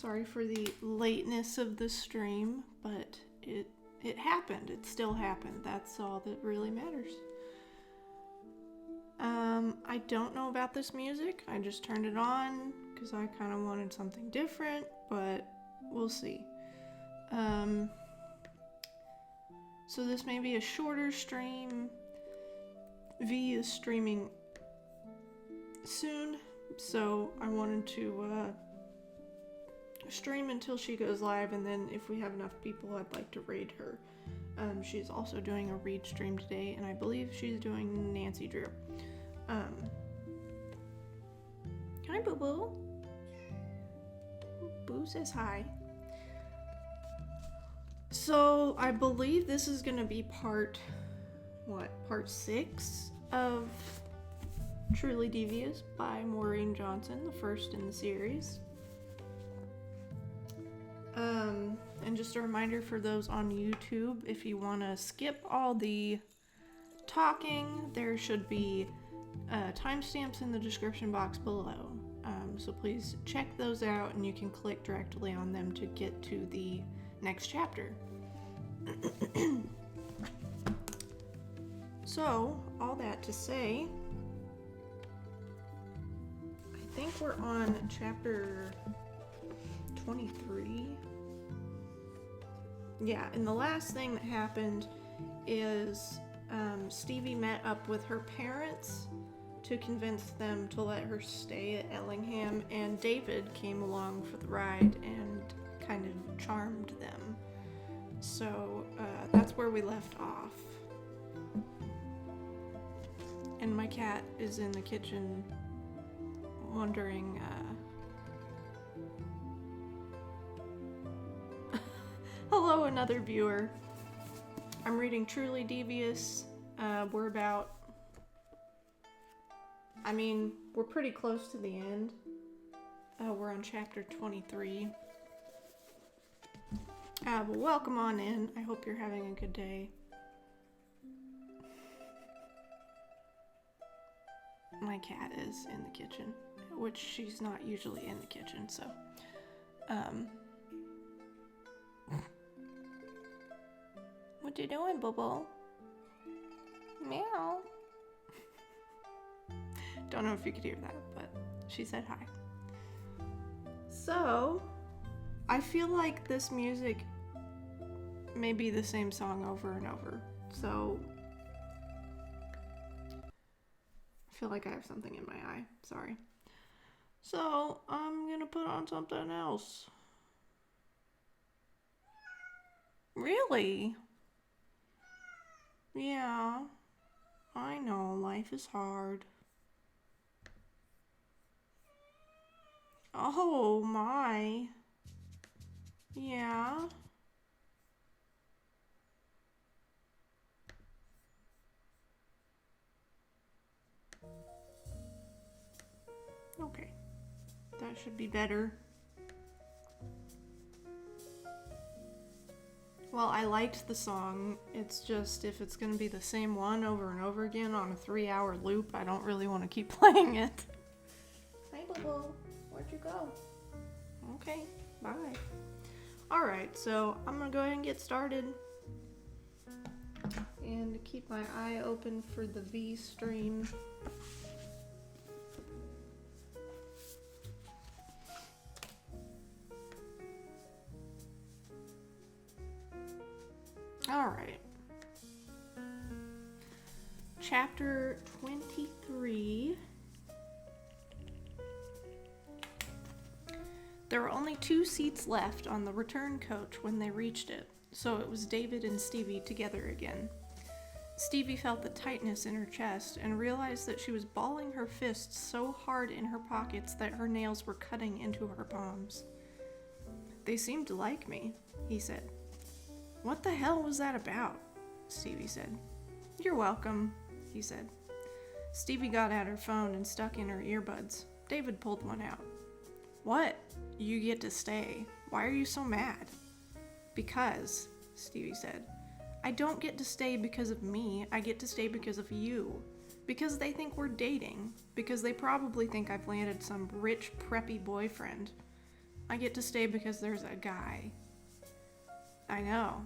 Sorry for the lateness of the stream, but it happened. It still happened. That's all that really matters. I don't know about this music. I just turned it on because I kind of wanted something different, but we'll see. So this may be a shorter stream. V is streaming soon, so I wanted to stream until she goes live, and then if we have enough people, I'd like to raid her. She's also doing a read stream today, and I believe she's doing Nancy Drew. Hi, Boo Boo. Boo says hi. So I believe this is gonna be part 6 of Truly Devious by Maureen Johnson, the first in the series. And just a reminder for those on YouTube, if you want to skip all the talking, there should be timestamps in the description box below. So please check those out, and you can click directly on them to get to the next chapter. So, all that to say, I think we're on chapter 23. Yeah, and the last thing that happened is Stevie met up with her parents to convince them to let her stay at Ellingham, and David came along for the ride and kind of charmed them. So that's where we left off. And my cat is in the kitchen wondering, hello, another viewer. I'm reading Truly Devious. We're pretty close to the end. We're on chapter 23. But welcome on in. I hope you're having a good day. My cat is in the kitchen, which she's not usually in the kitchen, so what you doing, Bubble? Meow. Don't know if you could hear that, but she said hi. So I feel like this music may be the same song over and over, so I feel like I have something in my eye. Sorry. So I'm gonna put on something else. Really? Yeah. I know, life is hard. Oh my. Yeah. Okay. That should be better. Well, I liked the song. It's just, if it's gonna be the same one over and over again on a 3-hour loop, I don't really want to keep playing it. Hi, Bubble. Where'd you go? Okay, bye. Alright, so I'm gonna go ahead and get started. And keep my eye open for the V stream. Alright. Chapter 23. There were only 2 seats left on the return coach when they reached it, so it was David and Stevie together again. Stevie felt the tightness in her chest and realized that she was balling her fists so hard in her pockets that her nails were cutting into her palms. "They seem to like me," he said. "What the hell was that about?" Stevie said. "You're welcome," he said. Stevie got out her phone and stuck in her earbuds. David pulled one out. "What? You get to stay. Why are you so mad?" "Because," Stevie said, "I don't get to stay because of me. I get to stay because of you. Because they think we're dating. Because they probably think I've landed some rich, preppy boyfriend. I get to stay because there's a guy. I know,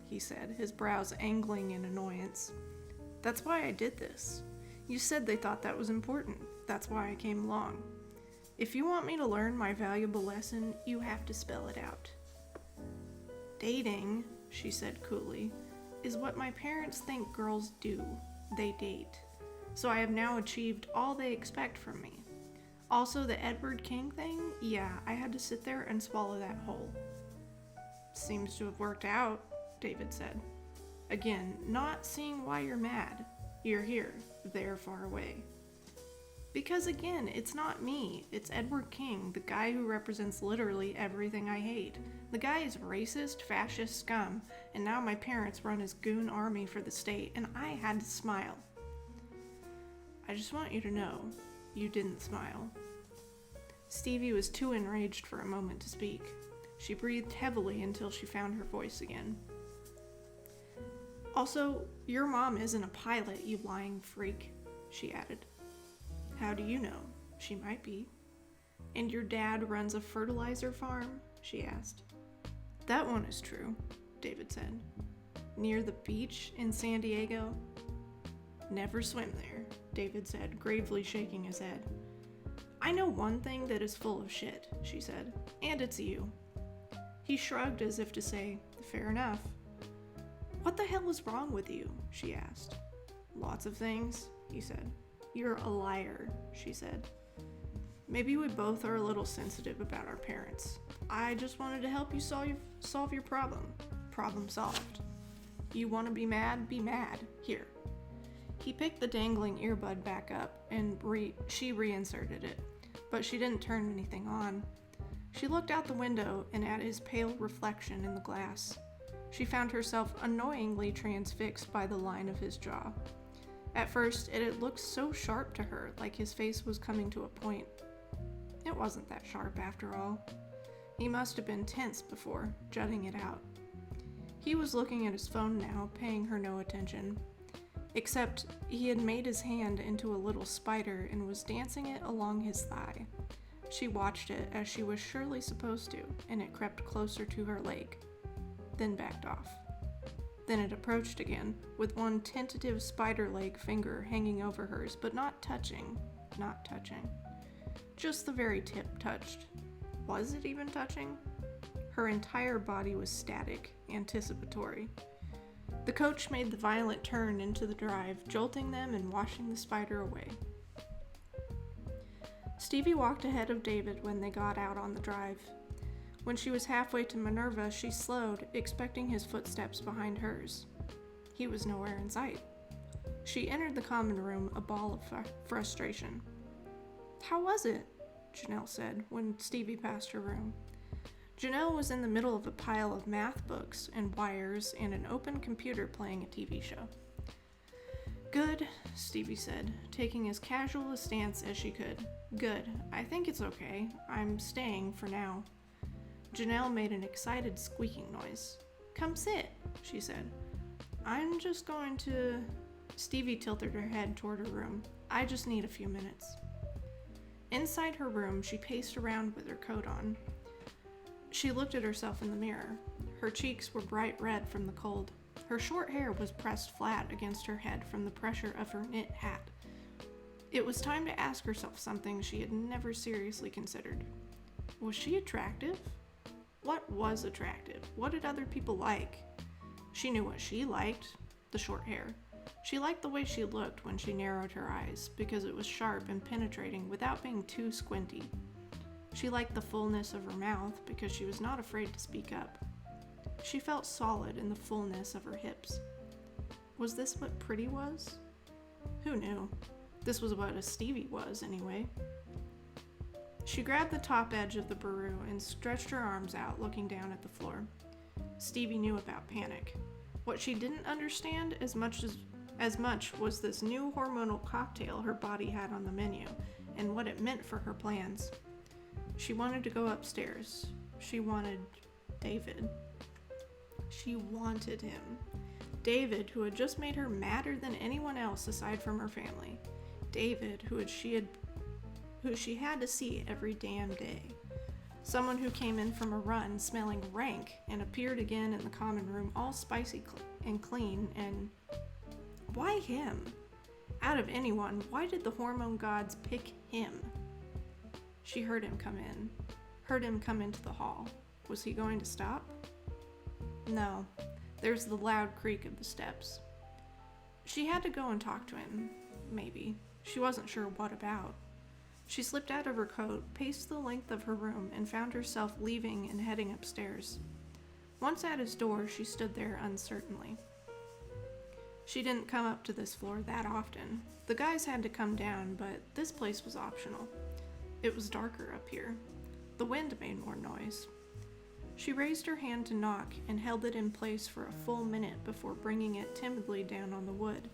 he said, his brows angling in annoyance. That's why I did this. You said they thought that was important. That's why I came along. If you want me to learn my valuable lesson, you have to spell it out. Dating, she said coolly, is what my parents think girls do. They date. So I have now achieved all they expect from me. Also, the Edward King thing, yeah, I had to sit there and swallow that whole. Seems to have worked out, David said. Again, not seeing why you're mad. You're here, they're far away. Because again, it's not me, it's Edward King, the guy who represents literally everything I hate. The guy is racist, fascist scum, and now my parents run his goon army for the state, and I had to smile. I just want you to know, you didn't smile. Stevie was too enraged for a moment to speak. She breathed heavily until she found her voice again. Also, your mom isn't a pilot, you lying freak, she added. How do you know? She might be. And your dad runs a fertilizer farm? She asked. That one is true, David said. Near the beach in San Diego? Never swim there, David said, gravely shaking his head. I know one thing that is full of shit, she said, and it's you. He shrugged as if to say, fair enough. What the hell is wrong with you? She asked. Lots of things, he said. You're a liar, she said. Maybe we both are a little sensitive about our parents. I just wanted to help you solve your problem. Problem solved. You want to be mad? Be mad. Here. He picked the dangling earbud back up and she reinserted it, but she didn't turn anything on. She looked out the window and at his pale reflection in the glass. She found herself annoyingly transfixed by the line of his jaw. At first, it had looked so sharp to her, like his face was coming to a point. It wasn't that sharp after all. He must have been tense before, jutting it out. He was looking at his phone now, paying her no attention. Except he had made his hand into a little spider and was dancing it along his thigh. She watched it as she was surely supposed to, and it crept closer to her leg, then backed off. Then it approached again, with one tentative spider leg finger hanging over hers, but not touching. Just the very tip touched. Was it even touching? Her entire body was static, anticipatory. The coach made the violent turn into the drive, jolting them and washing the spider away. Stevie walked ahead of David when they got out on the drive. When she was halfway to Minerva, she slowed, expecting his footsteps behind hers. He was nowhere in sight. She entered the common room, a ball of frustration. How was it? Janelle said, when Stevie passed her room. Janelle was in the middle of a pile of math books and wires and an open computer playing a TV show. Good, Stevie said, taking as casual a stance as she could. Good. I think it's okay. I'm staying for now. Janelle made an excited squeaking noise. Come sit, she said. I'm just going to... Stevie tilted her head toward her room. I just need a few minutes. Inside her room, she paced around with her coat on. She looked at herself in the mirror. Her cheeks were bright red from the cold. Her short hair was pressed flat against her head from the pressure of her knit hat. It was time to ask herself something she had never seriously considered. Was she attractive? What was attractive? What did other people like? She knew what she liked, the short hair. She liked the way she looked when she narrowed her eyes, because it was sharp and penetrating without being too squinty. She liked the fullness of her mouth because she was not afraid to speak up. She felt solid in the fullness of her hips. Was this what pretty was? Who knew? This was what a Stevie was, anyway. She grabbed the top edge of the bureau and stretched her arms out, looking down at the floor. Stevie knew about panic. What she didn't understand as much was this new hormonal cocktail her body had on the menu, and what it meant for her plans. She wanted to go upstairs. She wanted David. She wanted him. David, who had just made her madder than anyone else aside from her family. David, who she had to see every damn day. Someone who came in from a run smelling rank and appeared again in the common room all spicy and clean, and why him? Out of anyone, why did the hormone gods pick him? She heard him come into the hall. Was he going to stop? No. There's the loud creak of the steps. She had to go and talk to him, maybe. She wasn't sure what about. She slipped out of her coat, paced the length of her room, and found herself leaving and heading upstairs. Once at his door, she stood there uncertainly. She didn't come up to this floor that often. The guys had to come down, but this place was optional. It was darker up here. The wind made more noise. She raised her hand to knock and held it in place for a full minute before bringing it timidly down on the wood.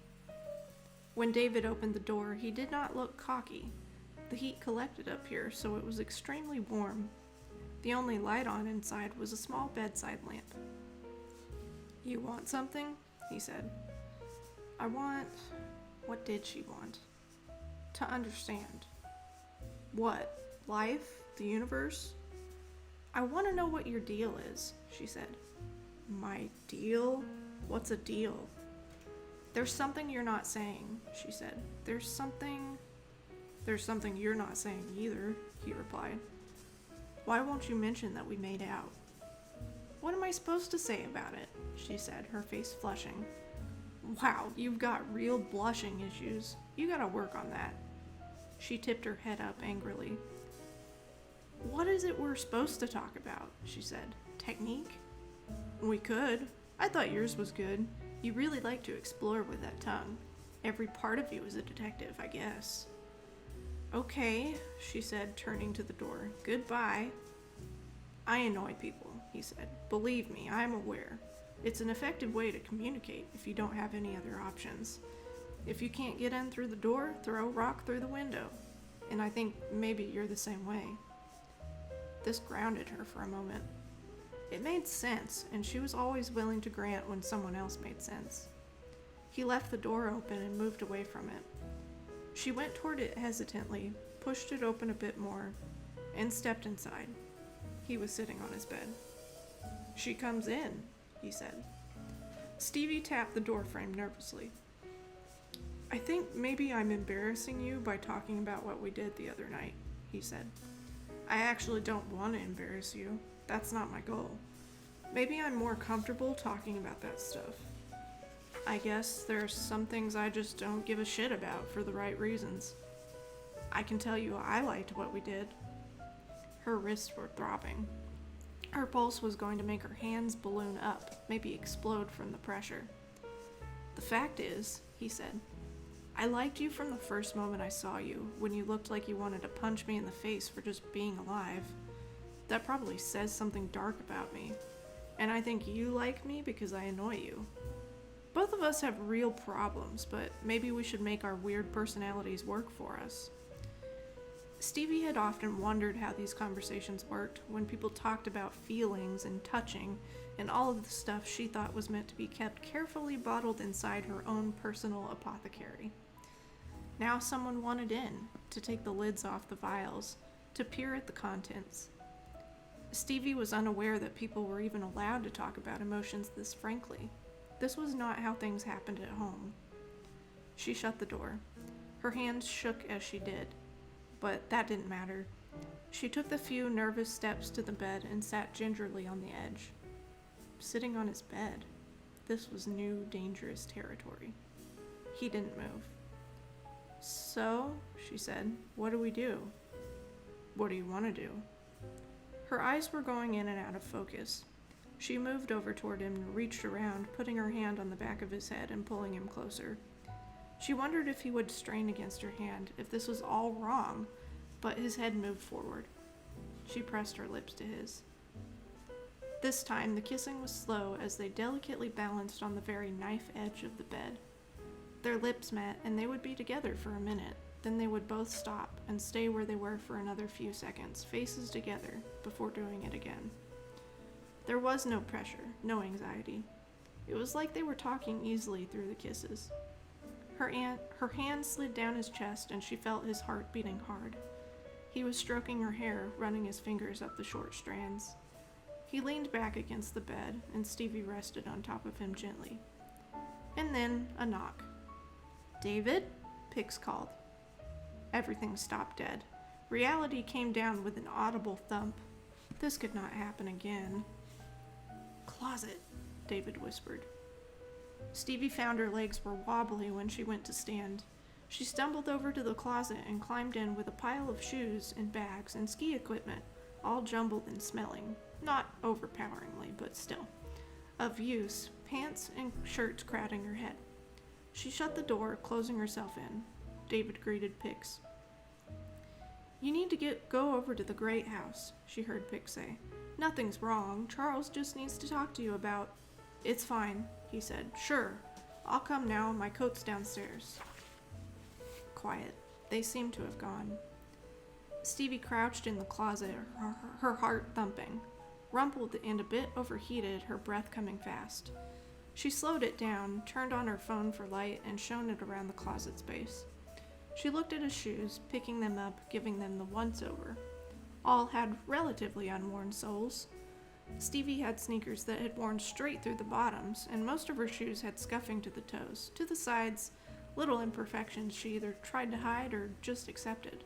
When David opened the door, he did not look cocky. The heat collected up here, so it was extremely warm. The only light on inside was a small bedside lamp. "You want something?" he said. "I want..." What did she want? To understand. What? Life? The universe? "I want to know what your deal is," she said. "My deal? What's a deal?" "There's something you're not saying," she said. There's something you're not saying either," he replied. "Why won't you mention that we made out?" "What am I supposed to say about it?" she said, her face flushing. "Wow, you've got real blushing issues. You gotta work on that." She tipped her head up angrily. "What is it we're supposed to talk about?" she said. "Technique?" "We could. I thought yours was good. You really like to explore with that tongue. Every part of you is a detective, I guess." "Okay," she said, turning to the door. "Goodbye." "I annoy people," he said. "Believe me, I'm aware. It's an effective way to communicate if you don't have any other options. If you can't get in through the door, throw a rock through the window. And I think maybe you're the same way." This grounded her for a moment. It made sense, and she was always willing to grant when someone else made sense. He left the door open and moved away from it. She went toward it hesitantly, pushed it open a bit more, and stepped inside. He was sitting on his bed. "She comes in," he said. Stevie tapped the doorframe nervously. "I think maybe I'm embarrassing you by talking about what we did the other night," he said. "I actually don't want to embarrass you. That's not my goal. Maybe I'm more comfortable talking about that stuff. I guess there's some things I just don't give a shit about for the right reasons. I can tell you I liked what we did." Her wrists were throbbing. Her pulse was going to make her hands balloon up, maybe explode from the pressure. "The fact is," he said, "I liked you from the first moment I saw you, when you looked like you wanted to punch me in the face for just being alive. That probably says something dark about me. And I think you like me because I annoy you. Both of us have real problems, but maybe we should make our weird personalities work for us." Stevie had often wondered how these conversations worked when people talked about feelings and touching and all of the stuff she thought was meant to be kept carefully bottled inside her own personal apothecary. Now someone wanted in, to take the lids off the vials, to peer at the contents. Stevie was unaware that people were even allowed to talk about emotions this frankly. This was not how things happened at home. She shut the door. Her hands shook as she did, but that didn't matter. She took the few nervous steps to the bed and sat gingerly on the edge. Sitting on his bed. This was new, dangerous territory. He didn't move. "So," she said, "what do we do?" "What do you want to do?" Her eyes were going in and out of focus. She moved over toward him and reached around, putting her hand on the back of his head and pulling him closer. She wondered if he would strain against her hand, if this was all wrong, but his head moved forward. She pressed her lips to his. This time, the kissing was slow as they delicately balanced on the very knife edge of the bed. Their lips met, and they would be together for a minute. Then they would both stop and stay where they were for another few seconds, faces together, before doing it again. There was no pressure, no anxiety. It was like they were talking easily through the kisses. Her hand slid down his chest, and she felt his heart beating hard. He He was stroking her hair, running his fingers up the short strands. He leaned back against the bed, and Stevie rested on top of him gently. And then a knock. "David?" Pix called. Everything stopped dead. Reality came down with an audible thump. This could not happen again. "Closet," David whispered. Stevie found her legs were wobbly when she went to stand. She stumbled over to the closet and climbed in with a pile of shoes and bags and ski equipment, all jumbled and smelling. Not overpoweringly, but still. Of use, pants and shirts crowding her head. She shut the door, closing herself in. David greeted Pix. "You need to go over to the Great House," she heard Pix say. "Nothing's wrong. Charles just needs to talk to you about—" "It's fine," he said. "Sure. I'll come now. My coat's downstairs." Quiet. They seemed to have gone. Stevie crouched in the closet, her heart thumping. Rumpled and a bit overheated, her breath coming fast. She slowed it down, turned on her phone for light, and shone it around the closet space. She looked at his shoes, picking them up, giving them the once-over. All had relatively unworn soles. Stevie had sneakers that had worn straight through the bottoms, and most of her shoes had scuffing to the toes, to the sides, little imperfections she either tried to hide or just accepted.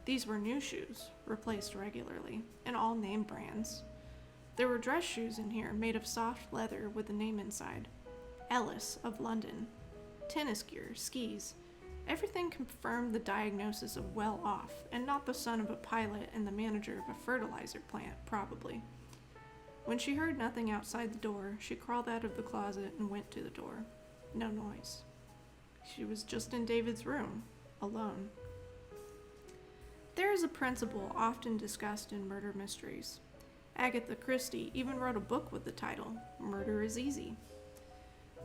These were new shoes, replaced regularly, and all name brands. There were dress shoes in here, made of soft leather with a name inside. Ellis of London. Tennis gear, skis. Everything confirmed the diagnosis of well off, and not the son of a pilot and the manager of a fertilizer plant, probably. When she heard nothing outside the door, she crawled out of the closet and went to the door. No noise. She was just in David's room, alone. There is a principle often discussed in murder mysteries. Agatha Christie even wrote a book with the title, Murder is Easy.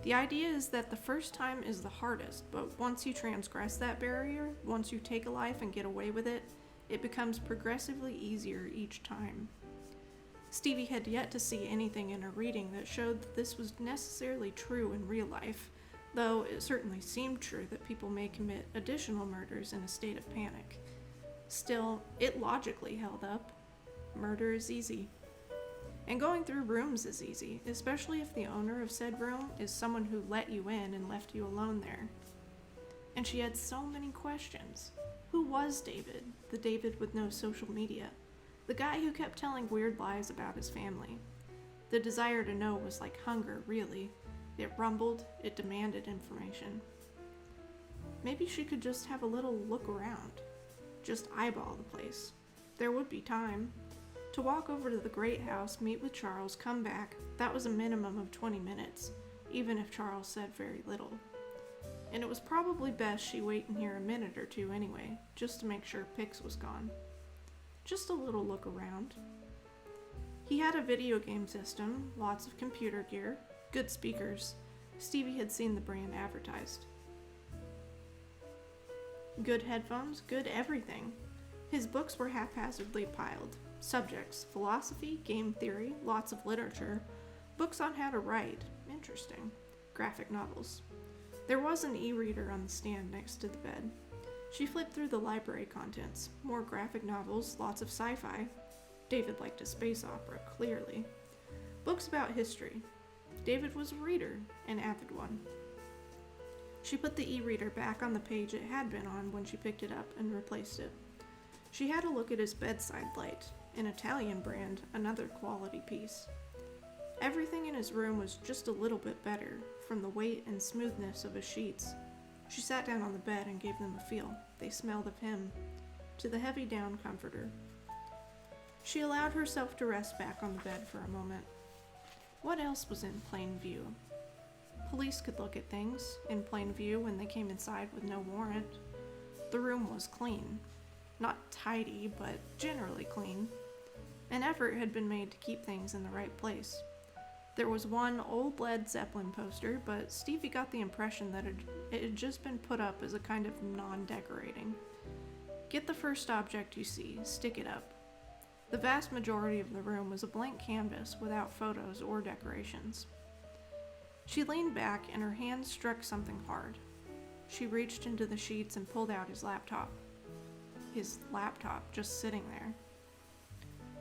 The idea is that the first time is the hardest, but once you transgress that barrier, once you take a life and get away with it, it becomes progressively easier each time. Stevie had yet to see anything in her reading that showed that this was necessarily true in real life, though it certainly seemed true that people may commit additional murders in a state of panic. Still, it logically held up. Murder is easy. And going through rooms is easy, especially if the owner of said room is someone who let you in and left you alone there. And she had so many questions. Who was David, the David with no social media? The guy who kept telling weird lies about his family. The desire to know was like hunger, really. It rumbled, it demanded information. Maybe she could just have a little look around. Just eyeball the place. There would be time. To walk over to the Great House, meet with Charles, come back, that was a minimum of 20 minutes, even if Charles said very little. And it was probably best she wait in here a minute or two anyway, just to make sure Pix was gone. Just a little look around. He had a video game system, lots of computer gear, good speakers. Stevie had seen the brand advertised. Good headphones, good everything. His books were haphazardly piled. Subjects, philosophy, game theory, lots of literature, books on how to write, interesting, graphic novels. There was an e-reader on the stand next to the bed. She flipped through the library contents, more graphic novels, lots of sci-fi. David liked a space opera, clearly. Books about history. David was a reader, an avid one. She put the e-reader back on the page it had been on when she picked it up and replaced it. She had a look at his bedside light, an Italian brand, another quality piece. Everything in his room was just a little bit better, from the weight and smoothness of his sheets. She sat down on the bed and gave them a feel. They smelled of him. To the heavy down comforter. She allowed herself to rest back on the bed for a moment. What else was in plain view? Police could look at things in plain view when they came inside with no warrant. The room was clean. Not tidy, but generally clean. An effort had been made to keep things in the right place. There was one old Led Zeppelin poster, but Stevie got the impression that it had just been put up as a kind of non-decorating. Get the first object you see, stick it up. The vast majority of the room was a blank canvas without photos or decorations. She leaned back and her hand struck something hard. She reached into the sheets and pulled out his laptop. his laptop just sitting there.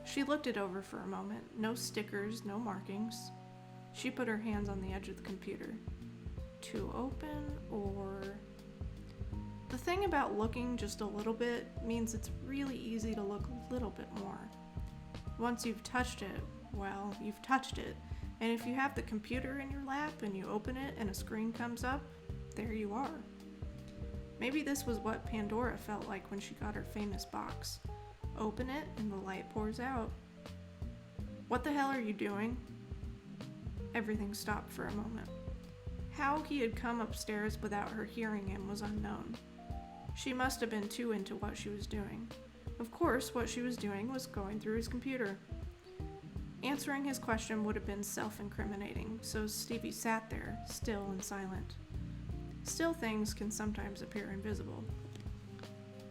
She looked it over for a moment. No stickers, no markings. She put her hands on the edge of the computer. To open or... The thing about looking just a little bit means it's really easy to look a little bit more. Once you've touched it, well, you've touched it. And if you have the computer in your lap and you open it and a screen comes up, there you are. Maybe this was what Pandora felt like when she got her famous box. Open it and the light pours out. What the hell are you doing? Everything stopped for a moment. How he had come upstairs without her hearing him was unknown. She must have been too into what she was doing. Of course, what she was doing was going through his computer. Answering his question would have been self-incriminating, so Stevie sat there, still and silent. Still things can sometimes appear invisible.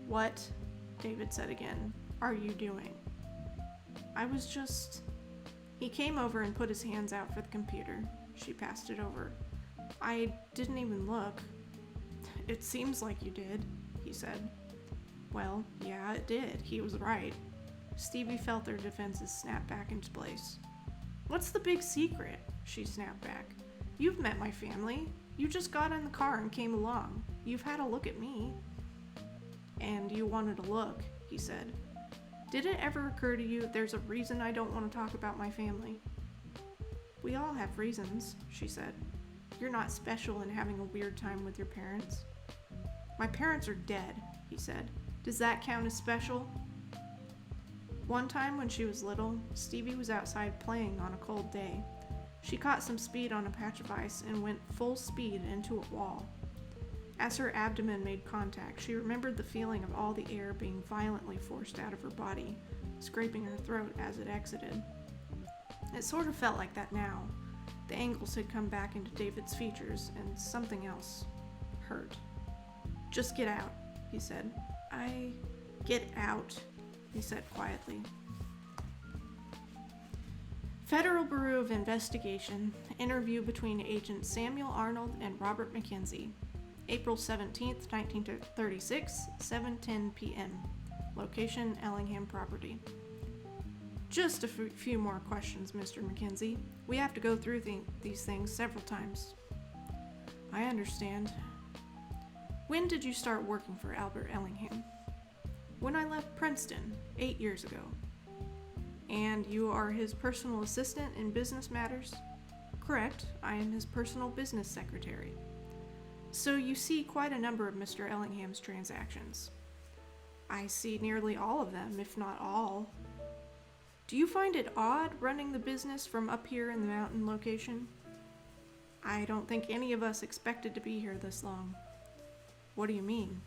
What, David said again, are you doing? I was just... He came over and put his hands out for the computer. She passed it over. I didn't even look. It seems like you did, he said. Well, yeah, it did. He was right. Stevie felt their defenses snap back into place. What's the big secret? She snapped back. You've met my family. You just got in the car and came along. You've had a look at me. And you wanted to look, he said. Did it ever occur to you there's a reason I don't want to talk about my family? We all have reasons, she said. You're not special in having a weird time with your parents. My parents are dead, he said. Does that count as special? One time when she was little, Stevie was outside playing on a cold day. She caught some speed on a patch of ice and went full speed into a wall. As her abdomen made contact, she remembered the feeling of all the air being violently forced out of her body, scraping her throat as it exited. It sort of felt like that now. The angles had come back into David's features, and something else hurt. Just get out, he said. Get out, he said quietly. Federal Bureau of Investigation, interview between Agent Samuel Arnold and Robert McKenzie. April 17th, 1936, 7:10 p.m. Location, Ellingham property. Just a few more questions, Mr. McKenzie. We have to go through these things several times. I understand. When did you start working for Albert Ellingham? When I left Princeton, 8 years ago. And you are his personal assistant in business matters? Correct, I am his personal business secretary. So you see quite a number of Mr. Ellingham's transactions. I see nearly all of them, if not all. Do you find it odd running the business from up here in the mountain location? I don't think any of us expected to be here this long. What do you mean?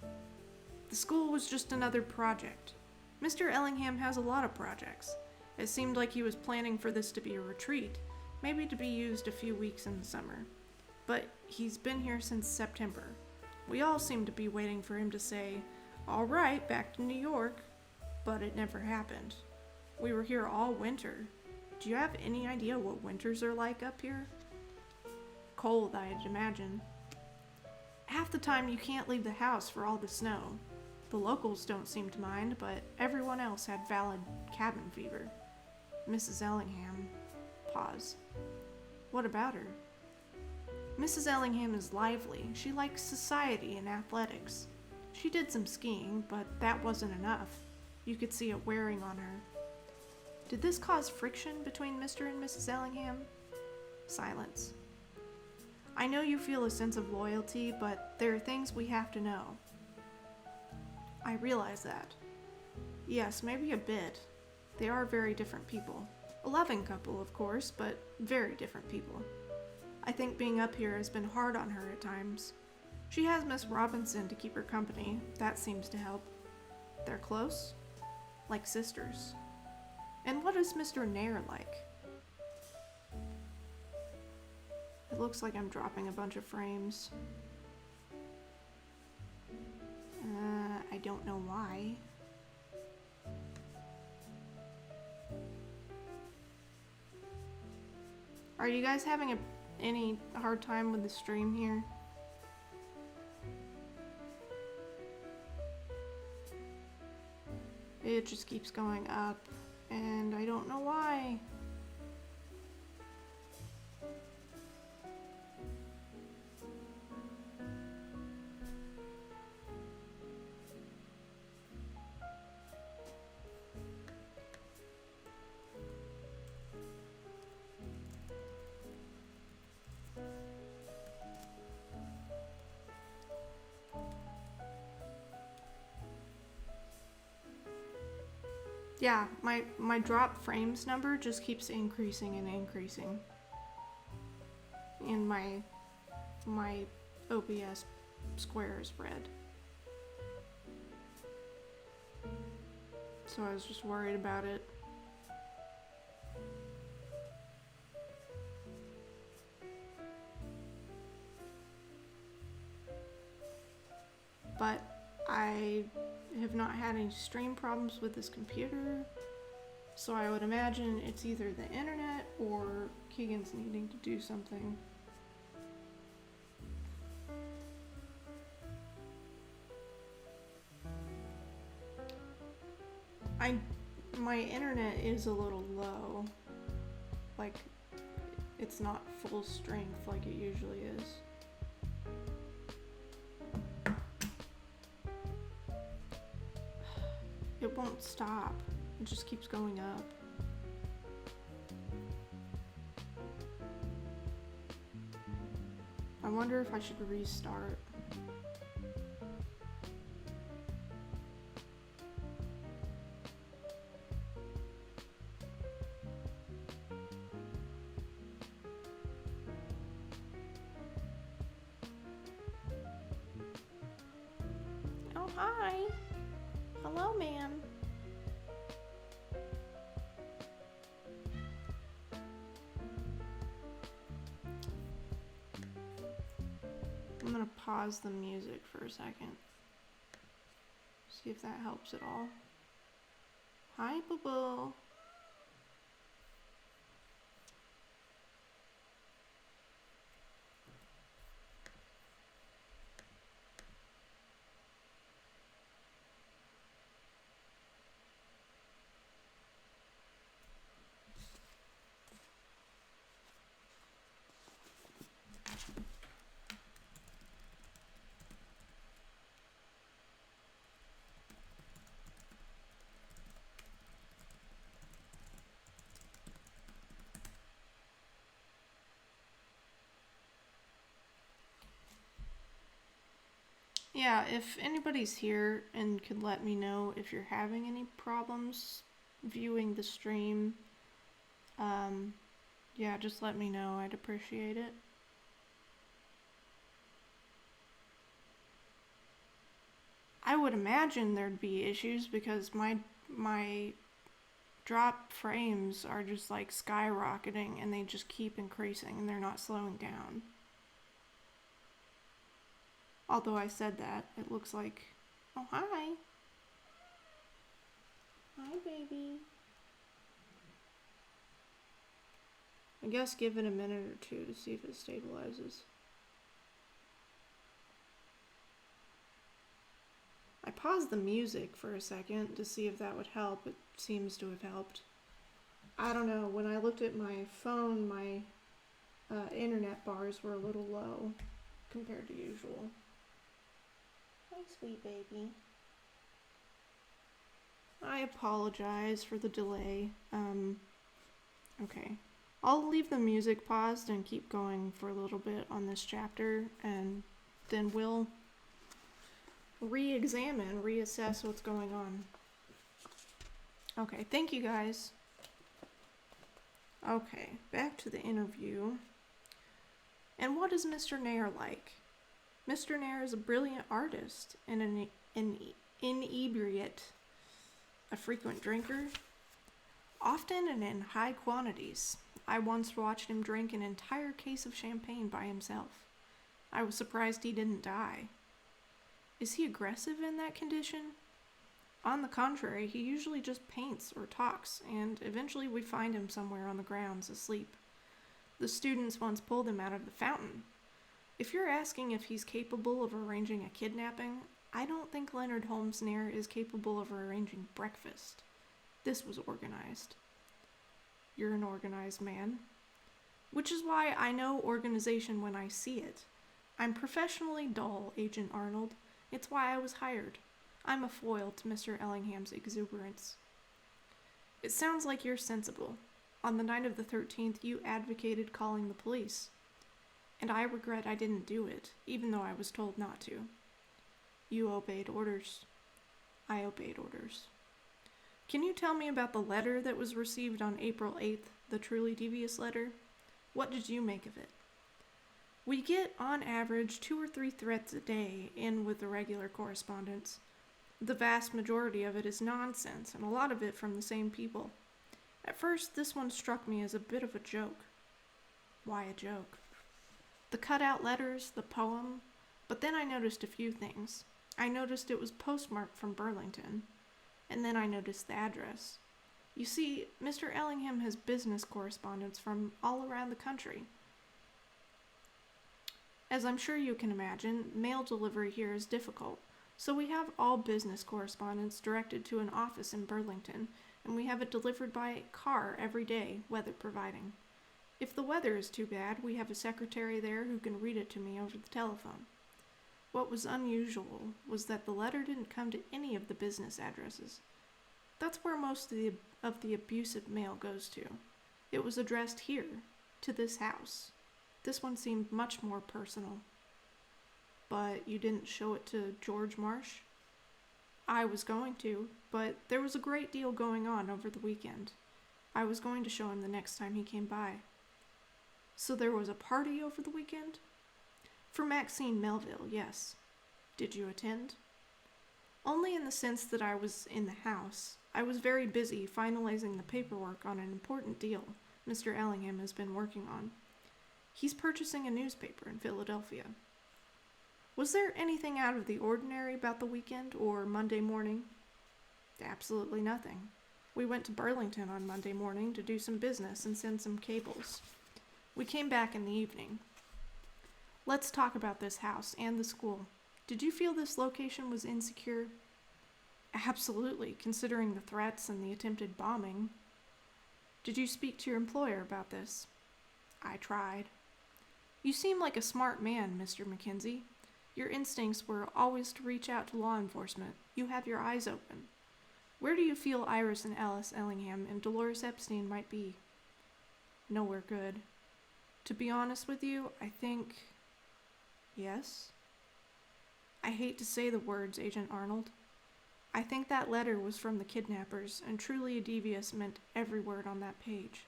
The school was just another project. Mr. Ellingham has a lot of projects. It seemed like he was planning for this to be a retreat, maybe to be used a few weeks in the summer. But he's been here since September. We all seem to be waiting for him to say, all right, back to New York. But it never happened. We were here all winter. Do you have any idea what winters are like up here? Cold, I'd imagine. Half the time you can't leave the house for all the snow. The locals don't seem to mind, but everyone else had valid cabin fever. Mrs. Ellingham. Pause. What about her? Mrs. Ellingham is lively. She likes society and athletics. She did some skiing, but that wasn't enough. You could see it wearing on her. Did this cause friction between Mr. and Mrs. Ellingham? Silence. I know you feel a sense of loyalty, but there are things we have to know. I realize that. Yes, maybe a bit. They are very different people. A loving couple, of course, but very different people. I think being up here has been hard on her at times. She has Miss Robinson to keep her company. That seems to help. They're close? Like sisters. And what is Mr. Nair like? It looks like I'm dropping a bunch of frames. I don't know why. Are you guys having any hard time with the stream here? It just keeps going up, and I don't know why. Yeah, my drop frames number just keeps increasing and increasing. And my OBS square is red. So I was just worried about it. But I have not had any stream problems with this computer, so I would imagine it's either the internet or Keegan's needing to do something. My internet is a little low. Like, it's not full strength like it usually is. It won't stop. It just keeps going up. I wonder if I should restart. Oh, hi. Hello, ma'am. I'm gonna pause the music for a second. See if that helps at all. Hi, boo-boo. Yeah, if anybody's here and could let me know if you're having any problems viewing the stream, yeah, just let me know. I'd appreciate it. I would imagine there'd be issues because my drop frames are just like skyrocketing and they just keep increasing and they're not slowing down. Although I said that, it looks like... Oh, hi. Hi, baby. I guess give it a minute or two to see if it stabilizes. I paused the music for a second to see if that would help. It seems to have helped. I don't know, when I looked at my phone, my internet bars were a little low compared to usual. Hi, sweet baby. I apologize for the delay. Okay. I'll leave the music paused and keep going for a little bit on this chapter, and then we'll reassess what's going on. Okay, thank you guys. Okay, back to the interview. And what is Mr. Nair like? Mr. Nair is a brilliant artist and an inebriate, a frequent drinker, often and in high quantities. I once watched him drink an entire case of champagne by himself. I was surprised he didn't die. Is he aggressive in that condition? On the contrary, he usually just paints or talks, and eventually we find him somewhere on the grounds asleep. The students once pulled him out of the fountain. If you're asking if he's capable of arranging a kidnapping, I don't think Leonard Holmes Nair is capable of arranging breakfast. This was organized. You're an organized man. Which is why I know organization when I see it. I'm professionally dull, Agent Arnold. It's why I was hired. I'm a foil to Mr. Ellingham's exuberance. It sounds like you're sensible. On the night of the 13th, you advocated calling the police. And I regret I didn't do it, even though I was told not to. You obeyed orders. I obeyed orders. Can you tell me about the letter that was received on April 8th, the truly devious letter? What did you make of it? We get, on average, 2 or 3 threats a day in with the regular correspondence. The vast majority of it is nonsense, and a lot of it from the same people. At first, this one struck me as a bit of a joke. Why a joke? The cutout letters, the poem, but then I noticed a few things. I noticed it was postmarked from Burlington, and then I noticed the address. You see, Mr. Ellingham has business correspondence from all around the country. As I'm sure you can imagine, mail delivery here is difficult, so we have all business correspondence directed to an office in Burlington, and we have it delivered by car every day, weather permitting. If the weather is too bad, we have a secretary there who can read it to me over the telephone. What was unusual was that the letter didn't come to any of the business addresses. That's where most of the abusive mail goes to. It was addressed here, to this house. This one seemed much more personal. But you didn't show it to George Marsh? I was going to, but there was a great deal going on over the weekend. I was going to show him the next time he came by. So there was a party over the weekend? For Maxine Melville, yes. Did you attend? Only in the sense that I was in the house. I was very busy finalizing the paperwork on an important deal Mr. Ellingham has been working on. He's purchasing a newspaper in Philadelphia. Was there anything out of the ordinary about the weekend or Monday morning? Absolutely nothing. We went to Burlington on Monday morning to do some business and send some cables. We came back in the evening. Let's talk about this house and the school. Did you feel this location was insecure? Absolutely, considering the threats and the attempted bombing. Did you speak to your employer about this? I tried. You seem like a smart man, Mr. Mackenzie. Your instincts were always to reach out to law enforcement. You have your eyes open. Where do you feel Iris and Alice Ellingham and Dolores Epstein might be? Nowhere good. To be honest with you, I think... Yes? I hate to say the words, Agent Arnold. I think that letter was from the kidnappers, and truly a Devious meant every word on that page.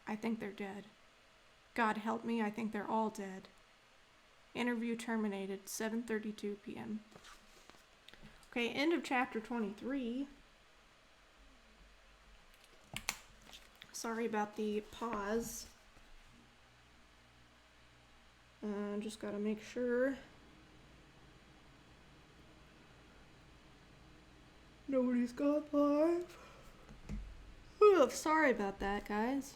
I think they're dead. God help me, I think they're all dead. Interview terminated, 7:32 p.m. Okay, end of chapter 23. Sorry about the pause. Just gotta make sure nobody's gone live. Ugh, sorry about that, guys.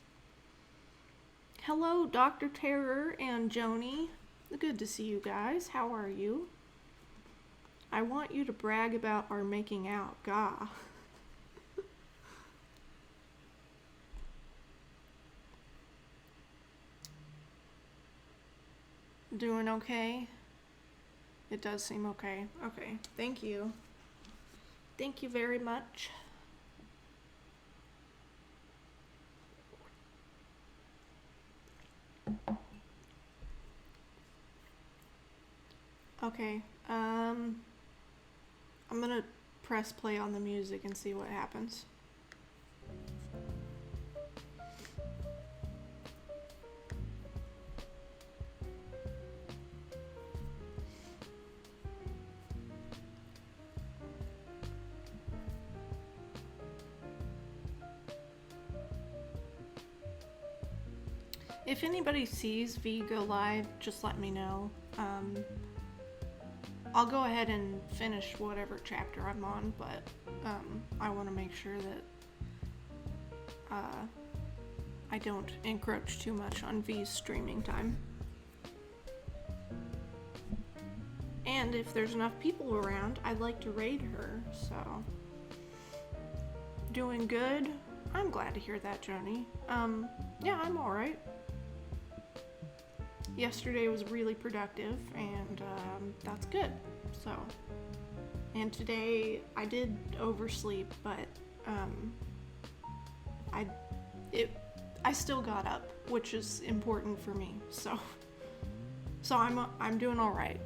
Hello, Dr. Terror and Joni. Good to see you guys. How are you? I want you to brag about our making out. Gah. Doing okay? It does seem okay. Okay, thank you. Thank you very much. Okay, I'm gonna press play on the music and see what happens. If anybody sees V go live, just let me know. I'll go ahead and finish whatever chapter I'm on, but I want to make sure that I don't encroach too much on V's streaming time. And And if there's enough people around, I'd like to raid her, so. Doing good? I'm glad to hear that, Joni. Yeah, I'm alright. Yesterday was really productive, and that's good, so. And today, I did oversleep, but I still got up, which is important for me, so I'm doing alright.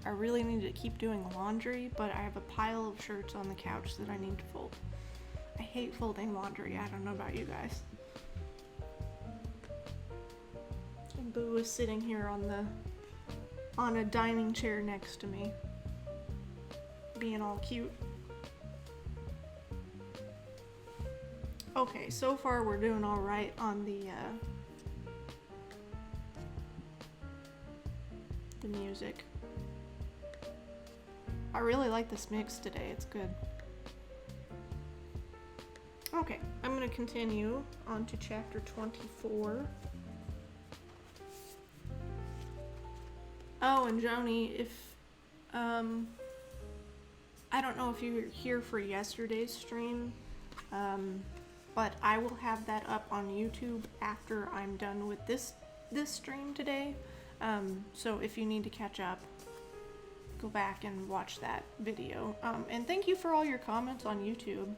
I really need to keep doing laundry, but I have a pile of shirts on the couch that I need to fold. I hate folding laundry. I don't know about you guys. And Boo is sitting here on a dining chair next to me, being all cute. Okay, so far we're doing all right on the music. I really like this mix today. It's good. Okay, I'm going to continue on to chapter 24. Oh, and Joni, if, I don't know if you were here for yesterday's stream, but I will have that up on YouTube after I'm done with this stream today. So if you need to catch up, go back and watch that video. And thank you for all your comments on YouTube.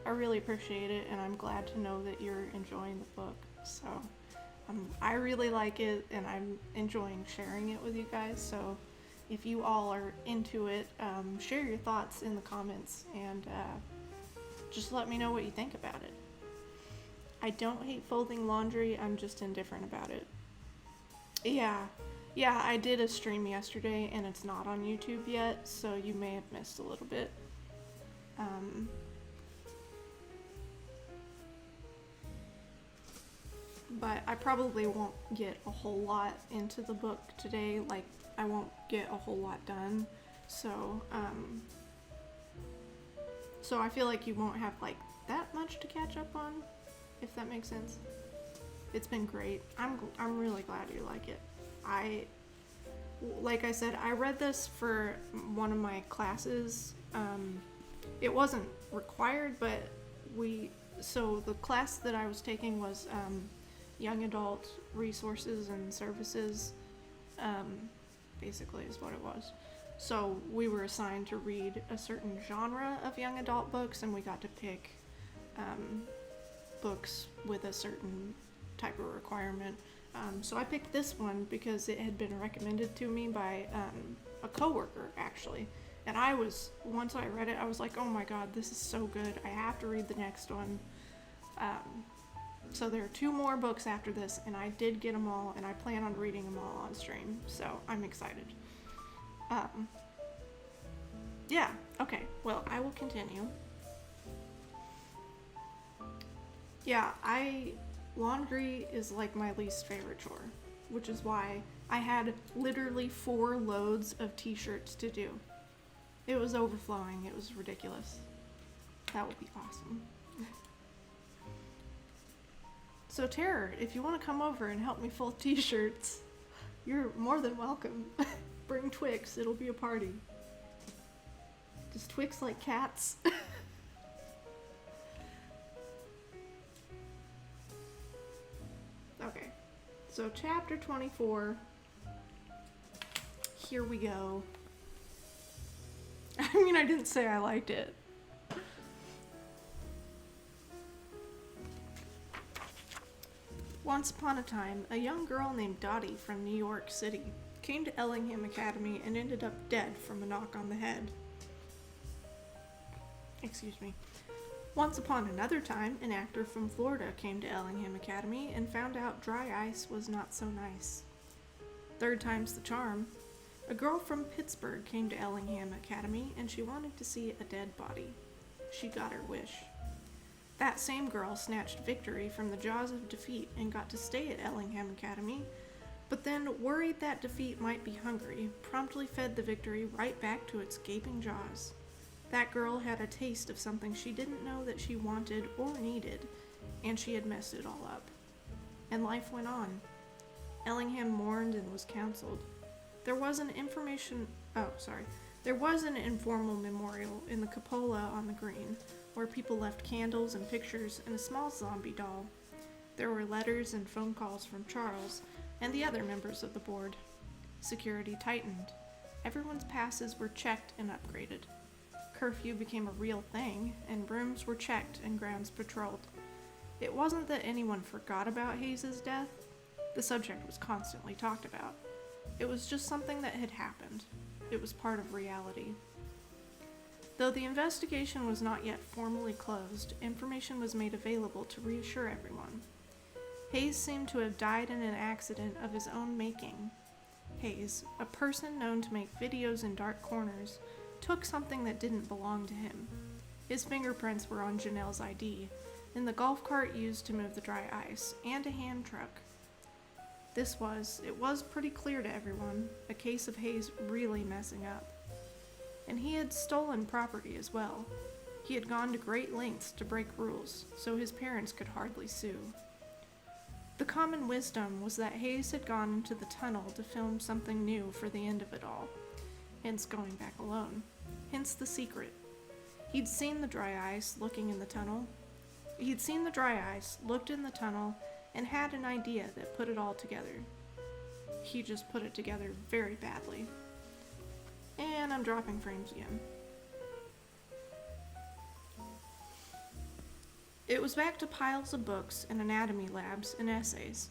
I really appreciate it, and I'm glad to know that you're enjoying the book. So I really like it, and I'm enjoying sharing it with you guys. So if you all are into it, share your thoughts in the comments, and just let me know what you think about it. I don't hate folding laundry, I'm just indifferent about it. Yeah, I did a stream yesterday, and it's not on YouTube yet, so you may have missed a little bit. But I probably won't get a whole lot into the book today, like, I won't get a whole lot done, so I feel like you won't have, like, that much to catch up on, if that makes sense. It's been great. I'm really glad you like it. Like I said, I read this for one of my classes. It wasn't required, but so the class that I was taking was Young Adult Resources and Services, basically is what it was. So we were assigned to read a certain genre of young adult books, and we got to pick books with a certain type of requirement. So I picked this one because it had been recommended to me by a coworker, actually. And once I read it, I was like, oh my god, this is so good. I have to read the next one. So there are 2 more books after this, and I did get them all, and I plan on reading them all on stream, so I'm excited. Yeah, okay, well, I will continue. Yeah, laundry is like my least favorite chore, which is why I had literally 4 loads of t-shirts to do. It was overflowing, it was ridiculous. That would be awesome. So Terror, if you want to come over and help me fold t-shirts, you're more than welcome. Bring Twix, it'll be a party. Does Twix like cats? Okay, so chapter 24, here we go. I mean, I didn't say I liked it. Once upon a time, a young girl named Dottie from New York City came to Ellingham Academy and ended up dead from a knock on the head. Excuse me. Once upon another time, an actor from Florida came to Ellingham Academy and found out dry ice was not so nice. 3rd time's the charm. A girl from Pittsburgh came to Ellingham Academy and she wanted to see a dead body. She got her wish. That same girl snatched victory from the jaws of defeat and got to stay at Ellingham Academy, but then, worried that defeat might be hungry, promptly fed the victory right back to its gaping jaws. That girl had a taste of something she didn't know that she wanted or needed, and she had messed it all up. And life went on. Ellingham mourned and was counseled. There was an information. Oh, sorry. There was an informal memorial in the cupola on the green, where people left candles and pictures and a small zombie doll. There were letters and phone calls from Charles and the other members of the board. Security tightened. Everyone's passes were checked and upgraded. Curfew became a real thing, and rooms were checked and grounds patrolled. It wasn't that anyone forgot about Hayes' death. The subject was constantly talked about. It was just something that had happened. It was part of reality. Though the investigation was not yet formally closed, information was made available to reassure everyone. Hayes seemed to have died in an accident of his own making. Hayes, a person known to make videos in dark corners, took something that didn't belong to him. His fingerprints were on Janelle's ID, in the golf cart used to move the dry ice, and a hand truck. It was pretty clear to everyone, a case of Hayes really messing up. And he had stolen property as well. He had gone to great lengths to break rules, so his parents could hardly sue. The common wisdom was that Hayes had gone into the tunnel to film something new for the end of it all, hence going back alone, hence the secret. He'd seen the dry ice, looked in the tunnel, and had an idea that put it all together. He just put it together very badly. And I'm dropping frames again. It was back to piles of books and anatomy labs and essays.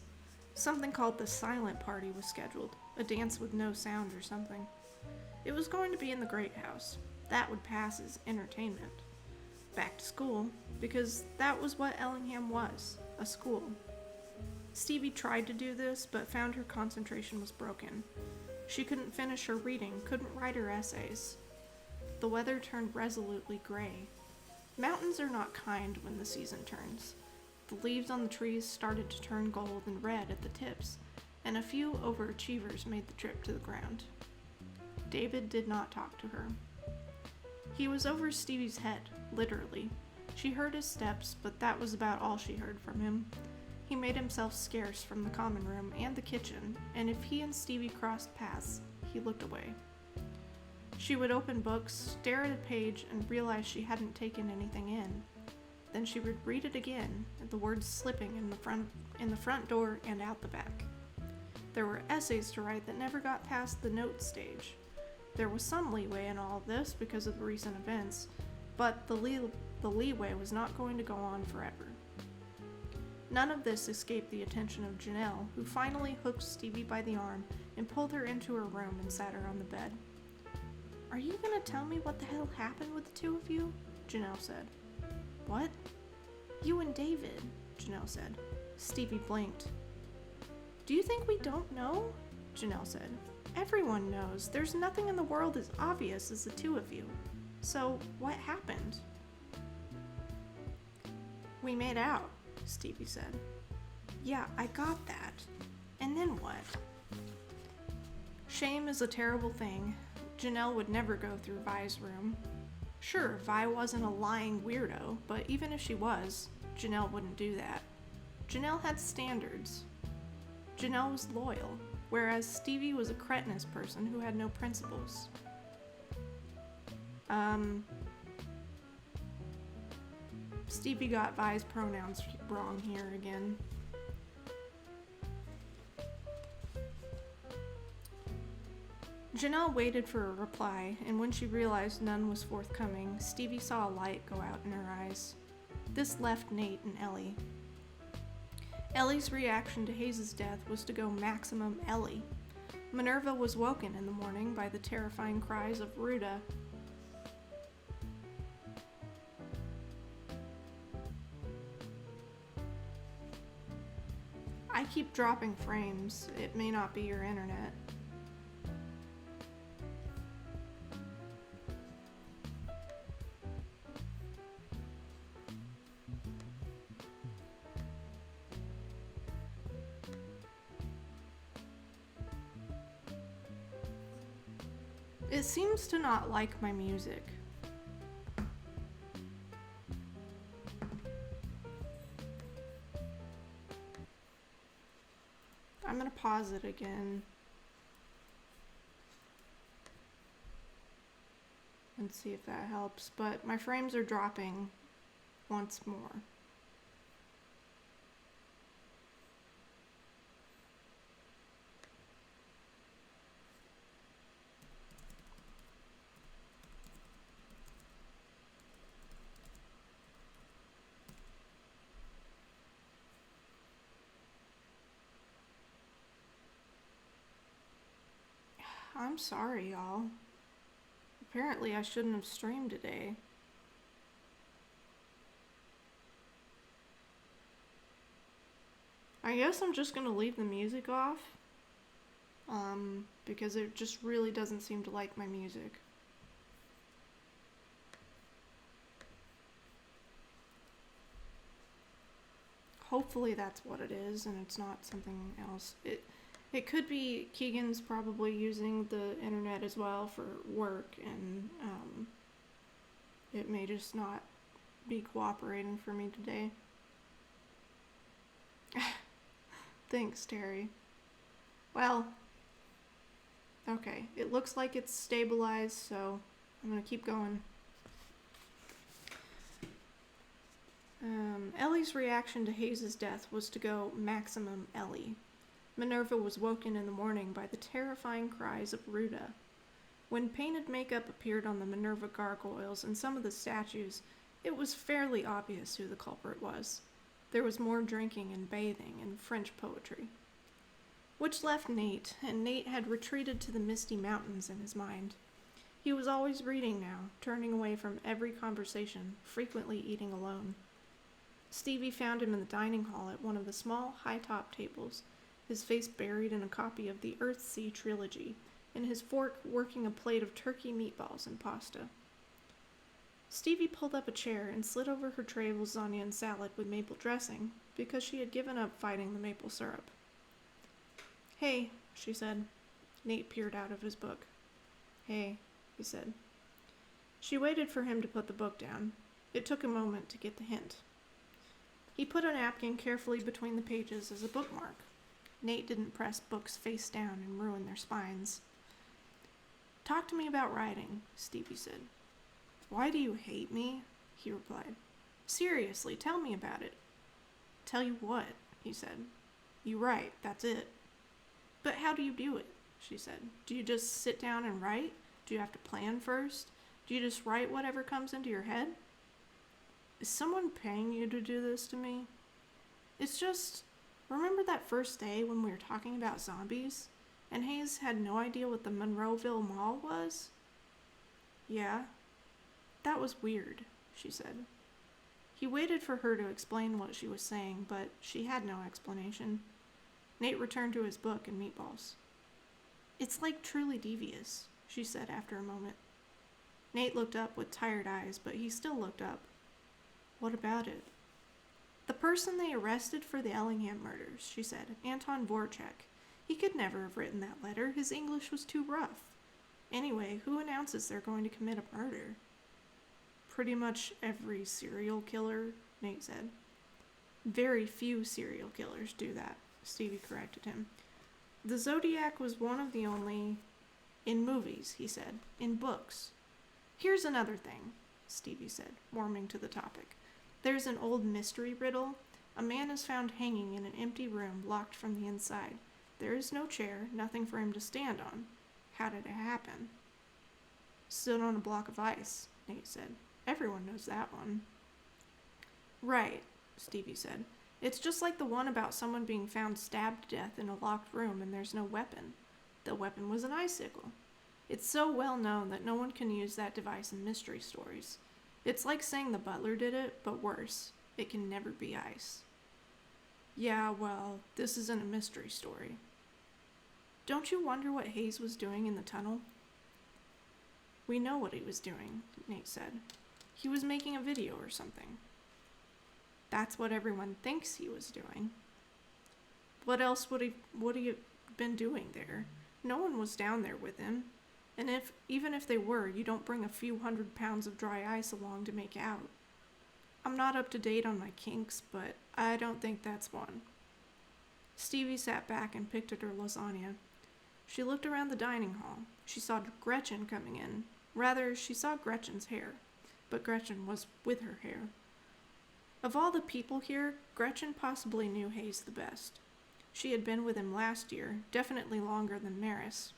Something called the silent party was scheduled, a dance with no sound or something. It was going to be in the Great House. That would pass as entertainment. Back to school, because that was what Ellingham was, a school. Stevie tried to do this, but found her concentration was broken. She couldn't finish her reading, couldn't write her essays. The weather turned resolutely gray. Mountains are not kind when the season turns. The leaves on the trees started to turn gold and red at the tips, and a few overachievers made the trip to the ground. David did not talk to her. He was over Stevie's head, literally. She heard his steps, but that was about all she heard from him. He made himself scarce from the common room and the kitchen, and if he and Stevie crossed paths, he looked away. She would open books, stare at a page, and realize she hadn't taken anything in. Then she would read it again, the words slipping in the front door and out the back. There were essays to write that never got past the note stage. There was some leeway in all of this because of the recent events, but the leeway was not going to go on forever. None of this escaped the attention of Janelle, who finally hooked Stevie by the arm and pulled her into her room and sat her on the bed. "Are you gonna tell me what the hell happened with the two of you?" Janelle said. "What?" "You and David," Janelle said. Stevie blinked. "Do you think we don't know?" Janelle said. "Everyone knows. There's nothing in the world as obvious as the two of you. So, what happened?" "We made out," Stevie said. "Yeah, I got that. And then what?" Shame is a terrible thing. Janelle would never go through Vi's room. Sure, Vi wasn't a lying weirdo, but even if she was, Janelle wouldn't do that. Janelle had standards. Janelle was loyal, whereas Stevie was a cretinous person who had no principles. Stevie got Vi's pronouns wrong here again. Janelle waited for a reply, and when she realized none was forthcoming, Stevie saw a light go out in her eyes. This left Nate and Ellie. Ellie's reaction to Hayes' death was to go maximum Ellie. Minerva was woken in the morning by the terrifying cries of Ruda. I keep dropping frames. It may not be your internet. It seems to not like my music. I'm gonna pause it again. and see if that helps, but my frames are dropping once more. I'm sorry, y'all. Apparently I shouldn't have streamed today. I guess I'm just gonna leave the music off. Because it just really doesn't seem to like my music. Hopefully that's what it is and it's not something else. It could be Keegan's probably using the internet as well for work, and it may just not be cooperating for me today. Thanks, Terry. Well, okay, it looks like it's stabilized, so I'm gonna keep going. Ellie's reaction to Hayes' death was to go maximum Ellie. Minerva was woken in the morning by the terrifying cries of Ruta. When painted makeup appeared on the Minerva gargoyles and some of the statues, it was fairly obvious who the culprit was. There was more drinking and bathing and French poetry. Which left Nate, and Nate had retreated to the misty mountains in his mind. He was always reading now, turning away from every conversation, frequently eating alone. Stevie found him in the dining hall at one of the small, high-top tables, his face buried in a copy of the Earthsea trilogy, and his fork working a plate of turkey meatballs and pasta. Stevie pulled up a chair and slid over her tray of lasagna and salad with maple dressing, because she had given up fighting the maple syrup. "Hey," she said. Nate peered out of his book. "Hey," he said. She waited for him to put the book down. It took a moment to get the hint. He put a napkin carefully between the pages as a bookmark. Nate didn't press books face down and ruin their spines. "Talk to me about writing," Stevie said. "Why do you hate me?" he replied. "Seriously, tell me about it." "Tell you what?" he said. "You write, that's it." "But how do you do it?" she said. "Do you just sit down and write? Do you have to plan first? Do you just write whatever comes into your head?" "Is someone paying you to do this to me?" "It's just, remember that first day when we were talking about zombies? And Hayes had no idea what the Monroeville Mall was?" "Yeah." "That was weird," she said. He waited for her to explain what she was saying, but she had no explanation. Nate returned to his book and meatballs. "It's like truly devious," she said after a moment. Nate looked up with tired eyes, but he still looked up. "What about it?" "The person they arrested for the Ellingham murders," she said, "Anton Voracek. He could never have written that letter. His English was too rough. Anyway, who announces they're going to commit a murder?" "Pretty much every serial killer," Nate said. "Very few serial killers do that," Stevie corrected him. "The Zodiac was one of the only—" "In movies," he said. "In books." "Here's another thing," Stevie said, warming to the topic. "There's an old mystery riddle. A man is found hanging in an empty room, locked from the inside. There is no chair, nothing for him to stand on. How did it happen?" "Stood on a block of ice," Nate said. "Everyone knows that one." "Right," Stevie said. "It's just like the one about someone being found stabbed to death in a locked room and there's no weapon. The weapon was an icicle. It's so well known that no one can use that device in mystery stories. It's like saying the butler did it, but worse. It can never be ice." "Yeah, well, this isn't a mystery story." "Don't you wonder what Hayes was doing in the tunnel?" "We know what he was doing," Nate said. "He was making a video or something." "That's what everyone thinks he was doing." "What else would he have been doing there? No one was down there with him. And even if they were, you don't bring a few 100 pounds of dry ice along to make out. I'm not up to date on my kinks, but I don't think that's one." Stevie sat back and picked at her lasagna. She looked around the dining hall. She saw Gretchen coming in, Rather, she saw Gretchen's hair, but Gretchen was with her hair. Of all the people here, Gretchen possibly knew Hayes the best. She had been with him last year, definitely longer than Maris.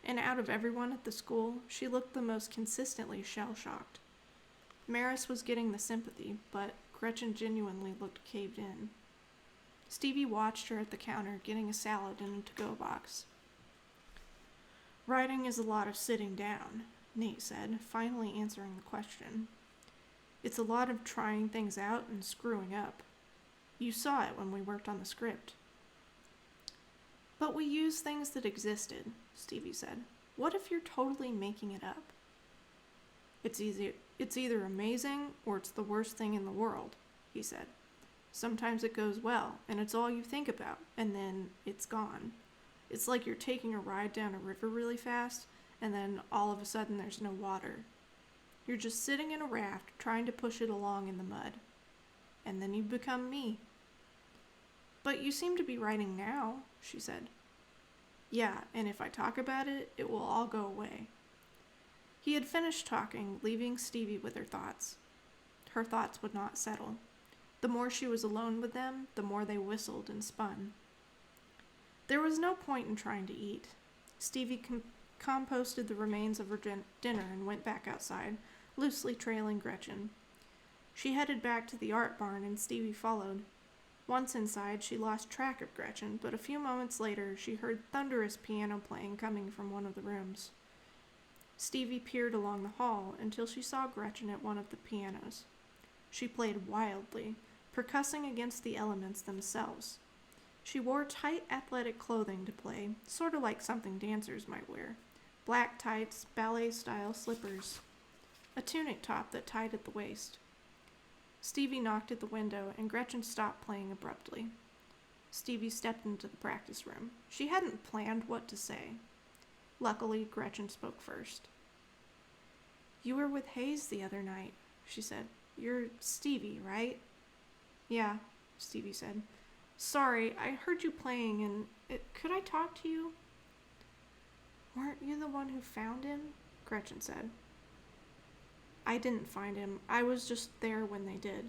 And out of everyone at the school, she looked the most consistently shell-shocked. Maris was getting the sympathy, but Gretchen genuinely looked caved in. Stevie watched her at the counter getting a salad in a to-go box. Writing is a lot of sitting down, Nate said, finally answering the question. It's a lot of trying things out and screwing up. You saw it when we worked on the script. But we use things that existed, Stevie said. What if you're totally making it up? It's either amazing or it's the worst thing in the world, he said. Sometimes it goes well, and it's all you think about, and then it's gone. It's like you're taking a ride down a river really fast, and then all of a sudden there's no water. You're just sitting in a raft trying to push it along in the mud. And then you become me. But you seem to be writing now, she said. Yeah, and if I talk about it, it will all go away. He had finished talking, leaving Stevie with her thoughts. Her thoughts would not settle. The more she was alone with them, the more they whistled and spun. There was no point in trying to eat. Stevie composted the remains of her dinner and went back outside, loosely trailing Gretchen. She headed back to the art barn and Stevie followed. Once inside, she lost track of Gretchen, but a few moments later she heard thunderous piano playing coming from one of the rooms. Stevie peered along the hall until she saw Gretchen at one of the pianos. She played wildly, percussing against the elements themselves. She wore tight athletic clothing to play, sort of like something dancers might wear. Black tights, ballet-style slippers, a tunic top that tied at the waist. Stevie knocked at the window, and Gretchen stopped playing abruptly. Stevie stepped into the practice room. She hadn't planned what to say. Luckily, Gretchen spoke first. You were with Hayes the other night, she said. You're Stevie, right? Yeah, Stevie said. Sorry, I heard you playing, and could I talk to you? Weren't you the one who found him? Gretchen said. I didn't find him. I was just there when they did.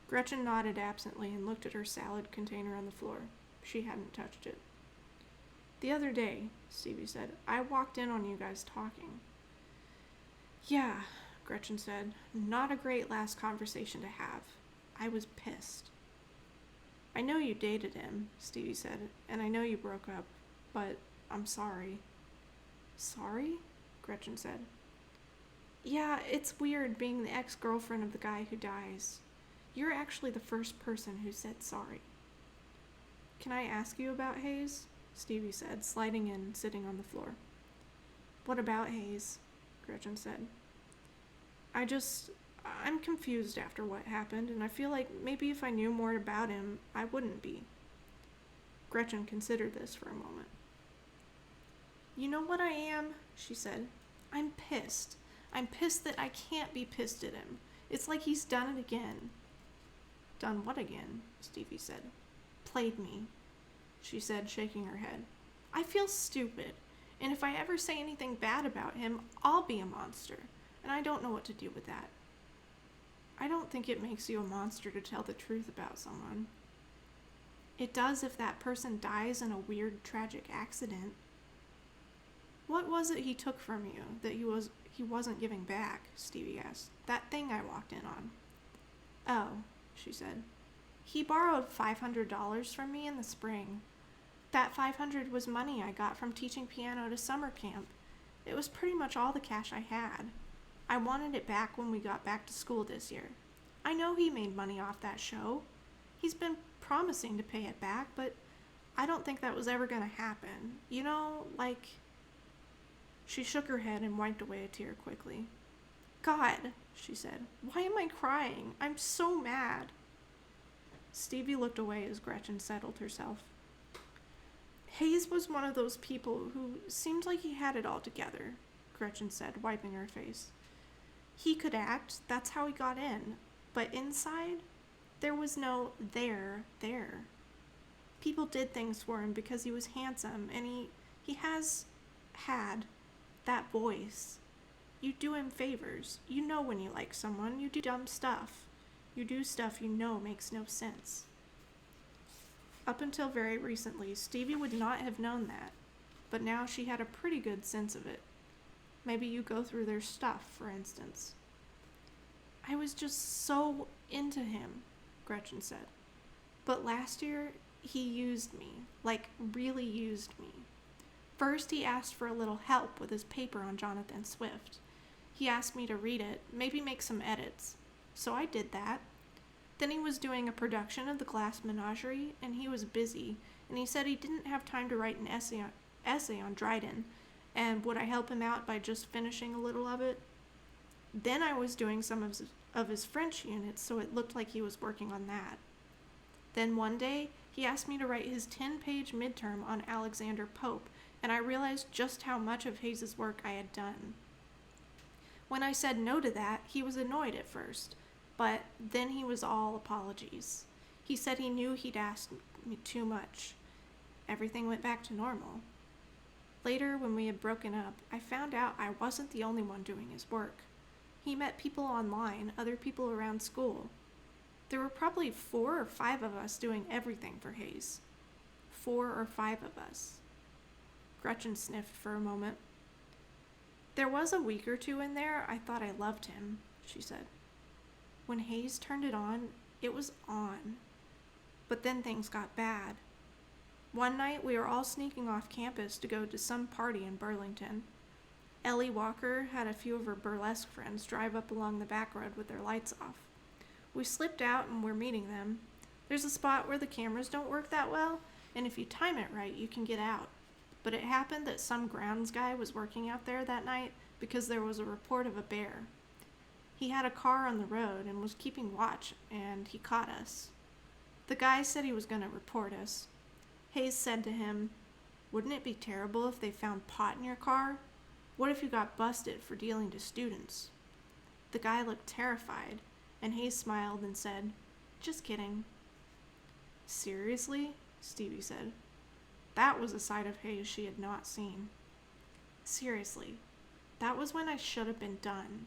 Gretchen nodded absently and looked at her salad container on the floor. She hadn't touched it. The other day, Stevie said, I walked in on you guys talking. Yeah, Gretchen said. Not a great last conversation to have. I was pissed. I know you dated him, Stevie said, and I know you broke up, but I'm sorry. Sorry? Gretchen said. Yeah, it's weird being the ex-girlfriend of the guy who dies. You're actually the first person who said sorry. Can I ask you about Hayes? Stevie said, sliding in and sitting on the floor. What about Hayes? Gretchen said. I'm confused after what happened, and I feel like maybe if I knew more about him, I wouldn't be. Gretchen considered this for a moment. You know what I am? She said. I'm pissed. I'm pissed that I can't be pissed at him. It's like he's done it again. Done what again? Stevie said. Played me, she said, shaking her head. I feel stupid, and if I ever say anything bad about him, I'll be a monster, and I don't know what to do with that. I don't think it makes you a monster to tell the truth about someone. It does if that person dies in a weird, tragic accident. What was it he took from you that he wasn't giving back? Stevie asked. That thing I walked in on. Oh, she said. He borrowed $500 from me in the spring. That $500 was money I got from teaching piano to summer camp. It was pretty much all the cash I had. I wanted it back when we got back to school this year. I know he made money off that show. He's been promising to pay it back, but I don't think that was ever going to happen. You know, like... She shook her head and wiped away a tear quickly. God, she said, why am I crying? I'm so mad. Stevie looked away as Gretchen settled herself. Hayes was one of those people who seemed like he had it all together, Gretchen said, wiping her face. He could act, that's how he got in, but inside, there was no there. People did things for him because he was handsome, and he had that voice. You do him favors. You know when you like someone. You do dumb stuff. You do stuff you know makes no sense. Up until very recently, Stevie would not have known that, but now she had a pretty good sense of it. Maybe you go through their stuff, for instance. I was just so into him, Gretchen said. But last year, he used me, like really used me. First, he asked for a little help with his paper on Jonathan Swift. He asked me to read it, maybe make some edits. So I did that. Then he was doing a production of The Glass Menagerie, and he was busy, and he said he didn't have time to write an essay on Dryden, and would I help him out by just finishing a little of it? Then I was doing some of his French units, so it looked like he was working on that. Then one day, he asked me to write his 10-page midterm on Alexander Pope, and I realized just how much of Hayes's work I had done. When I said no to that, he was annoyed at first, but then he was all apologies. He said he knew he'd asked me too much. Everything went back to normal. Later, when we had broken up, I found out I wasn't the only one doing his work. He met people online, other people around school. There were probably 4 or 5 of us doing everything for Hayes. 4 or 5 of us. Gretchen sniffed for a moment. There was a week or 2 in there I thought I loved him, she said. When Hayes turned it on, it was on. But then things got bad. One night we were all sneaking off campus to go to some party in Burlington. Ellie Walker had a few of her burlesque friends drive up along the back road with their lights off. We slipped out and we're meeting them. There's a spot where the cameras don't work that well, and if you time it right, you can get out. But it happened that some grounds guy was working out there that night because there was a report of a bear. He had a car on the road and was keeping watch, and he caught us. The guy said he was going to report us. Hayes said to him, "Wouldn't it be terrible if they found pot in your car? What if you got busted for dealing to students?" The guy looked terrified, and Hayes smiled and said, "Just kidding." "Seriously?" Stevie said. That was a side of Hayes she had not seen. "Seriously, that was when I should have been done.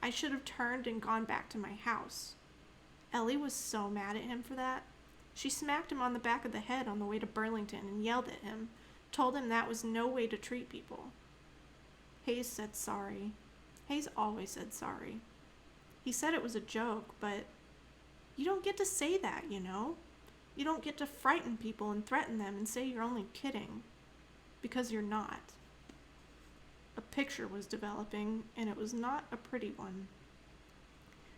I should have turned and gone back to my house." Ellie was so mad at him for that. She smacked him on the back of the head on the way to Burlington and yelled at him, told him that was no way to treat people. Hayes said sorry. Hayes always said sorry. He said it was a joke, but you don't get to say that, you know? You don't get to frighten people and threaten them and say you're only kidding. Because you're not. A picture was developing, and it was not a pretty one.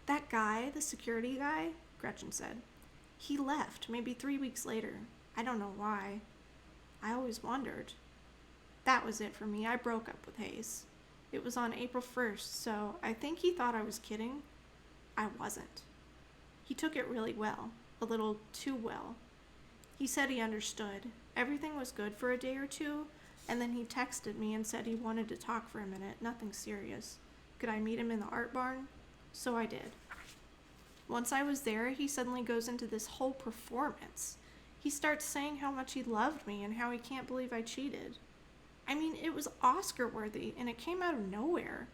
"That guy, the security guy," Gretchen said, "he left maybe 3 weeks later. I don't know why. I always wondered. That was it for me. I broke up with Hayes. It was on April 1st, so I think he thought I was kidding. I wasn't. He took it really well, a little too well. He said he understood. Everything was good for a day or 2, and then he texted me and said he wanted to talk for a minute, nothing serious. Could I meet him in the art barn? So I did. Once I was there, he suddenly goes into this whole performance. He starts saying how much he loved me and how he can't believe I cheated. I mean, it was Oscar-worthy, and it came out of nowhere.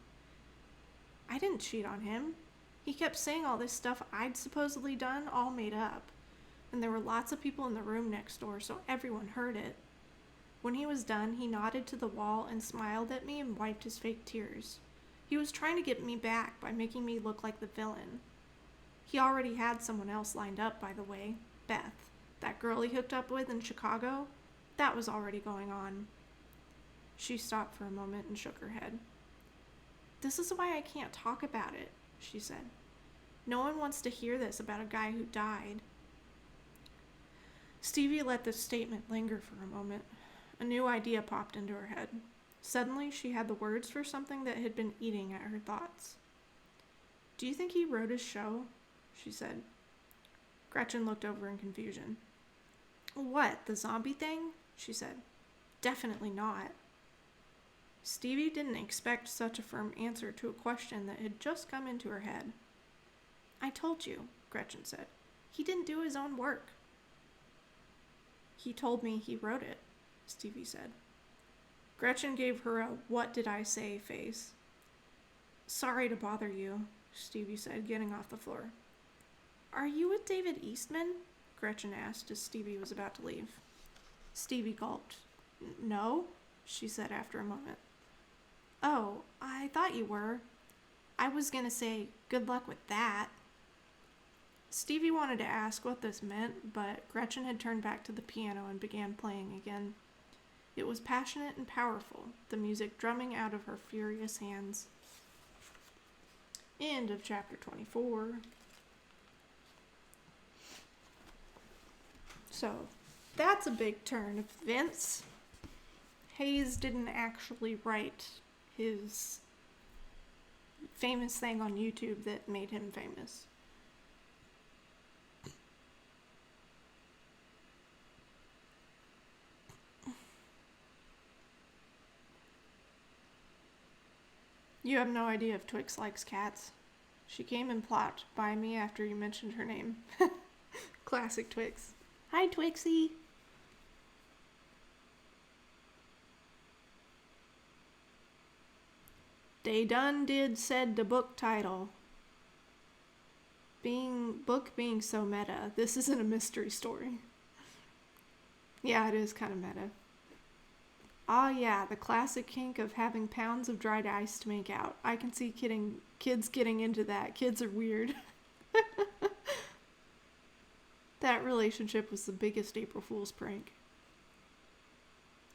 I didn't cheat on him. He kept saying all this stuff I'd supposedly done, all made up. And there were lots of people in the room next door, so everyone heard it. When he was done, he nodded to the wall and smiled at me and wiped his fake tears. He was trying to get me back by making me look like the villain. He already had someone else lined up, by the way, Beth. That girl he hooked up with in Chicago, that was already going on. She stopped for a moment and shook her head. "This is why I can't talk about it," she said. "No one wants to hear this about a guy who died." Stevie let this statement linger for a moment. A new idea popped into her head. Suddenly, she had the words for something that had been eating at her thoughts. "Do you think he wrote his show?" she said. Gretchen looked over in confusion. "What, the zombie thing?" she said. "Definitely not." Stevie didn't expect such a firm answer to a question that had just come into her head. "I told you," Gretchen said. "He didn't do his own work." "He told me he wrote it," Stevie said. Gretchen gave her a "what did I say" face. Sorry to bother you, Stevie said, getting off the floor. Are you with David Eastman? Gretchen asked as Stevie was about to leave. Stevie gulped. No, she said after a moment. Oh, I thought you were. I was gonna say, good luck with that. Stevie wanted to ask what this meant, but Gretchen had turned back to the piano and began playing again. It was passionate and powerful, the music drumming out of her furious hands. End of chapter 24. So, that's a big turn of events. Hayes didn't actually write his famous thing on YouTube that made him famous. You have no idea if Twix likes cats. She came and plopped by me after you mentioned her name. Classic Twix. Hi, Twixie. They done did said the book title. Being so meta, this isn't a mystery story. Yeah, it is kind of meta. Ah, yeah, the classic kink of having pounds of dried ice to make out. I can see kids getting into that. Kids are weird. That relationship was the biggest April Fool's prank.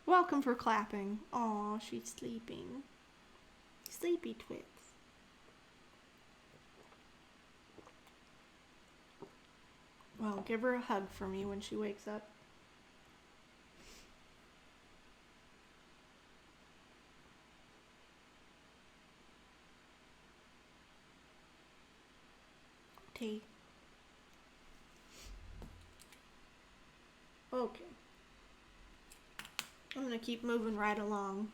Welcome for clapping. Aw, she's sleeping. Sleepy Twix. Well, give her a hug for me when she wakes up. Tea. Okay. I'm gonna keep moving right along.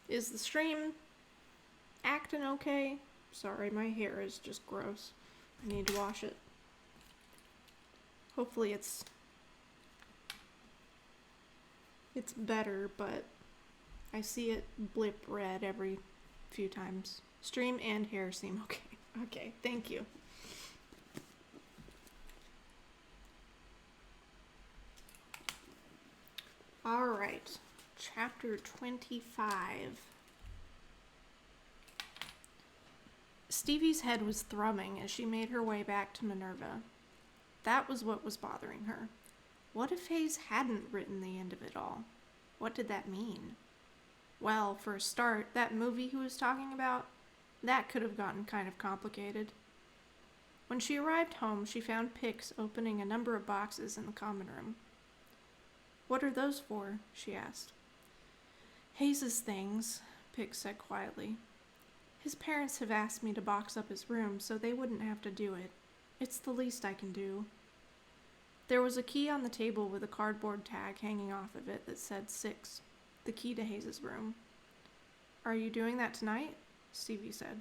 Is the stream acting okay? Sorry, my hair is just gross. I need to wash it. Hopefully it's better, but I see it blip red every few times. Stream and hair seem okay. Okay, thank you. Alright, chapter 25. Stevie's head was thrumming as she made her way back to Minerva. That was what was bothering her. What if Hayes hadn't written the end of it all? What did that mean? Well, for a start, that movie he was talking about, that could have gotten kind of complicated. When she arrived home, she found Pix opening a number of boxes in the common room. What are those for? She asked. Hayes's things, Pix said quietly. His parents have asked me to box up his room so they wouldn't have to do it. It's the least I can do. There was a key on the table with a cardboard tag hanging off of it that said 6, the key to Hayes's room. Are you doing that tonight? Stevie said.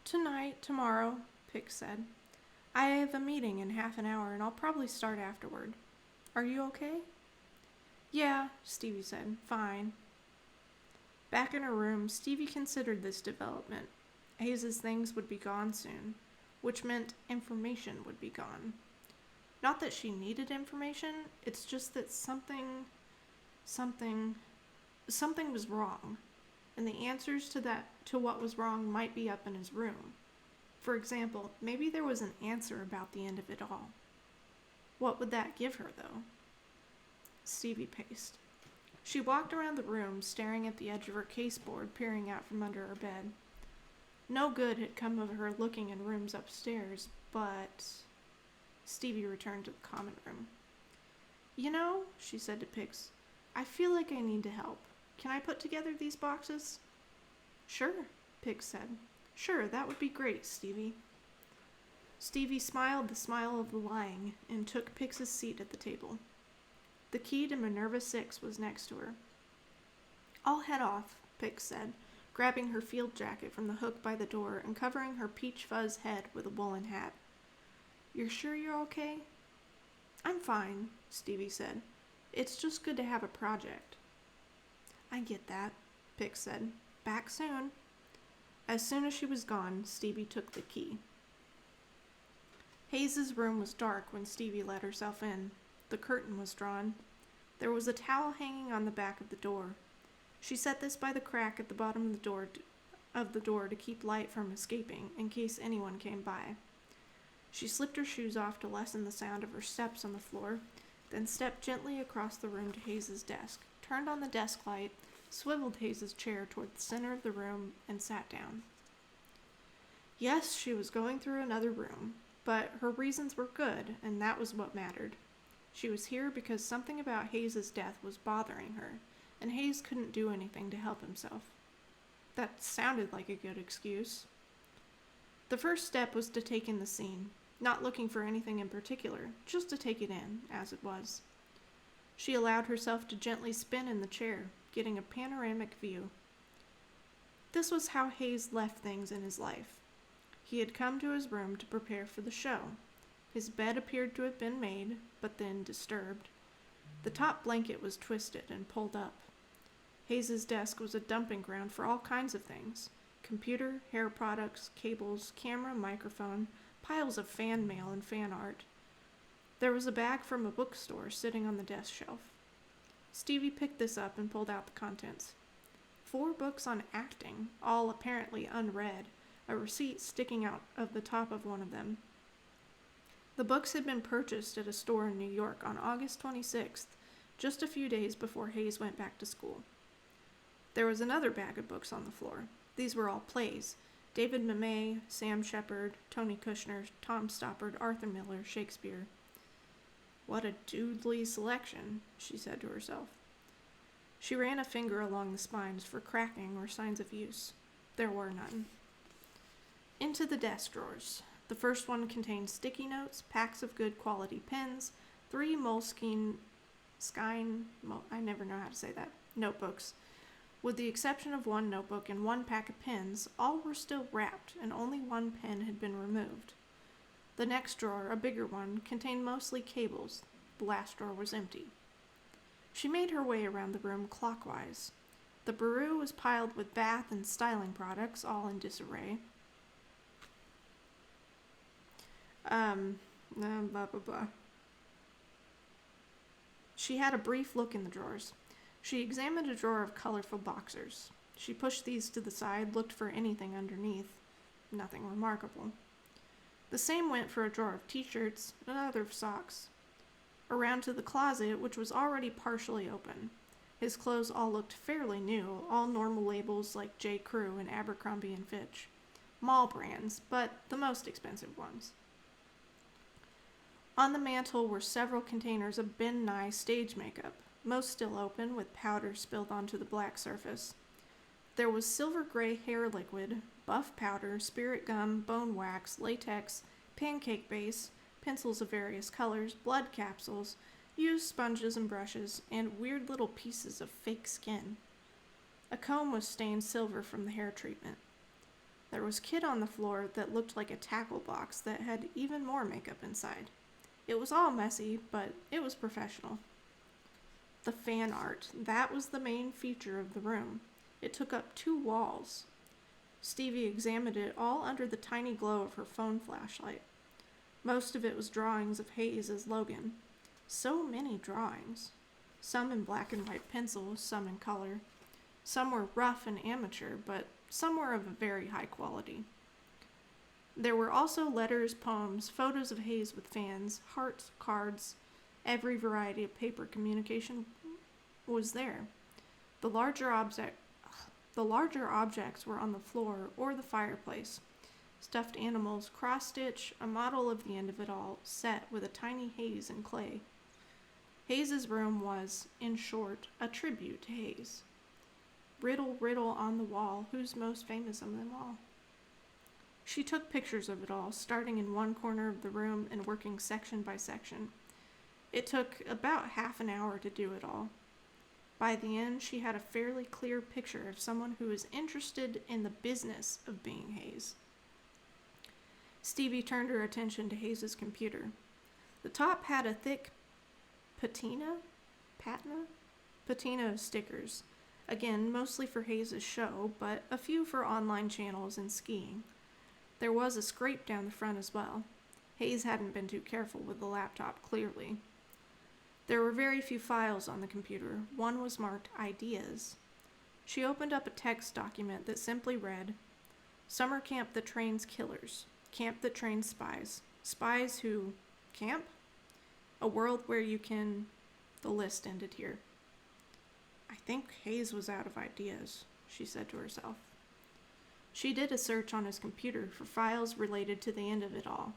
Tonight, tomorrow, Pix said. I have a meeting in half an hour and I'll probably start afterward. Are you okay? Yeah, Stevie said. Fine. Back in her room, Stevie considered this development. Hayes's things would be gone soon, which meant information would be gone. Not that she needed information, it's just that something was wrong, and the answers to what was wrong might be up in his room. For example, maybe there was an answer about the end of it all. What would that give her, though? Stevie paced. She walked around the room, staring at the edge of her caseboard, peering out from under her bed. No good had come of her looking in rooms upstairs, but... Stevie returned to the common room. You know, she said to Pix, I feel like I need to help. Can I put together these boxes? Sure, Pix said. Sure, that would be great, Stevie. Stevie smiled the smile of the lying and took Pix's seat at the table. The key to Minerva 6 was next to her. I'll head off, Pix said, grabbing her field jacket from the hook by the door and covering her peach fuzz head with a woolen hat. You're sure you're okay? I'm fine, Stevie said. It's just good to have a project. I get that. Fix said. Back soon. As soon as she was gone, Stevie took the key. Hayes's room was dark when Stevie let herself in. The curtain was drawn. There was a towel hanging on the back of the door. She set this by the crack at the bottom of the door to keep light from escaping in case anyone came by. She slipped her shoes off to lessen the sound of her steps on the floor, then stepped gently across the room to Hayes's desk, turned on the desk light, swiveled Hayes's chair toward the center of the room, and sat down. Yes, she was going through another room, but her reasons were good, and that was what mattered. She was here because something about Hayes's death was bothering her, and Hayes couldn't do anything to help himself. That sounded like a good excuse. The first step was to take in the scene, not looking for anything in particular, just to take it in, as it was. She allowed herself to gently spin in the chair, getting a panoramic view. This was how Hayes left things in his life. He had come to his room to prepare for the show. His bed appeared to have been made, but then disturbed. The top blanket was twisted and pulled up. Hayes's desk was a dumping ground for all kinds of things: computer, hair products, cables, camera, microphone, piles of fan mail and fan art. There was a bag from a bookstore sitting on the desk shelf. Stevie picked this up and pulled out the contents. 4 books on acting, all apparently unread, a receipt sticking out of the top of one of them. The books had been purchased at a store in New York on August 26th, just a few days before Hayes went back to school. There was another bag of books on the floor. These were all plays: David Mamet, Sam Shepard, Tony Kushner, Tom Stoppard, Arthur Miller, Shakespeare. What a doodly selection, she said to herself. She ran a finger along the spines for cracking or signs of use. There were none. Into the desk drawers. The first one contained sticky notes, packs of good quality pens, 3 I never know how to say that, notebooks. With the exception of 1 notebook and 1 pack of pens, all were still wrapped, and only 1 pen had been removed. The next drawer, a bigger one, contained mostly cables. The last drawer was empty. She made her way around the room clockwise. The bureau was piled with bath and styling products, all in disarray. Blah, blah, blah. She had a brief look in the drawers. She examined a drawer of colorful boxers. She pushed these to the side, looked for anything underneath. Nothing remarkable. The same went for a drawer of t-shirts and another of socks. Around to the closet, which was already partially open. His clothes all looked fairly new, all normal labels like J. Crew and Abercrombie & Fitch. Mall brands, but the most expensive ones. On the mantel were several containers of Ben Nye stage makeup, most still open, with powder spilled onto the black surface. There was silver gray hair liquid, buff powder, spirit gum, bone wax, latex, pancake base, pencils of various colors, blood capsules, used sponges and brushes, and weird little pieces of fake skin. A comb was stained silver from the hair treatment. There was kit on the floor that looked like a tackle box that had even more makeup inside. It was all messy, but it was professional. The fan art, that was the main feature of the room. It took up 2 walls. Stevie examined it all under the tiny glow of her phone flashlight. Most of it was drawings of Hayes as Logan. So many drawings. Some in black and white pencil, some in color. Some were rough and amateur, but some were of a very high quality. There were also letters, poems, photos of Hayes with fans, hearts, cards. Every variety of paper communication was there. The larger objects were on the floor or the fireplace. Stuffed animals, cross-stitch, a model of the end of it all, set with a tiny Hayes in clay. Hayes's room was, in short, a tribute to Hayes. Riddle, riddle on the wall, who's most famous of them all? She took pictures of it all, starting in one corner of the room and working section by section. It took about half an hour to do it all. By the end, she had a fairly clear picture of someone who was interested in the business of being Hayes. Stevie turned her attention to Hayes's computer. The top had a thick patina of stickers. Again, mostly for Hayes' show, but a few for online channels and skiing. There was a scrape down the front as well. Hayes hadn't been too careful with the laptop, clearly. There were very few files on the computer. One was marked Ideas. She opened up a text document that simply read, Summer camp that trains killers. Camp that trains spies. Spies who camp? A world where you can... The list ended here. I think Hayes was out of ideas, she said to herself. She did a search on his computer for files related to the end of it all.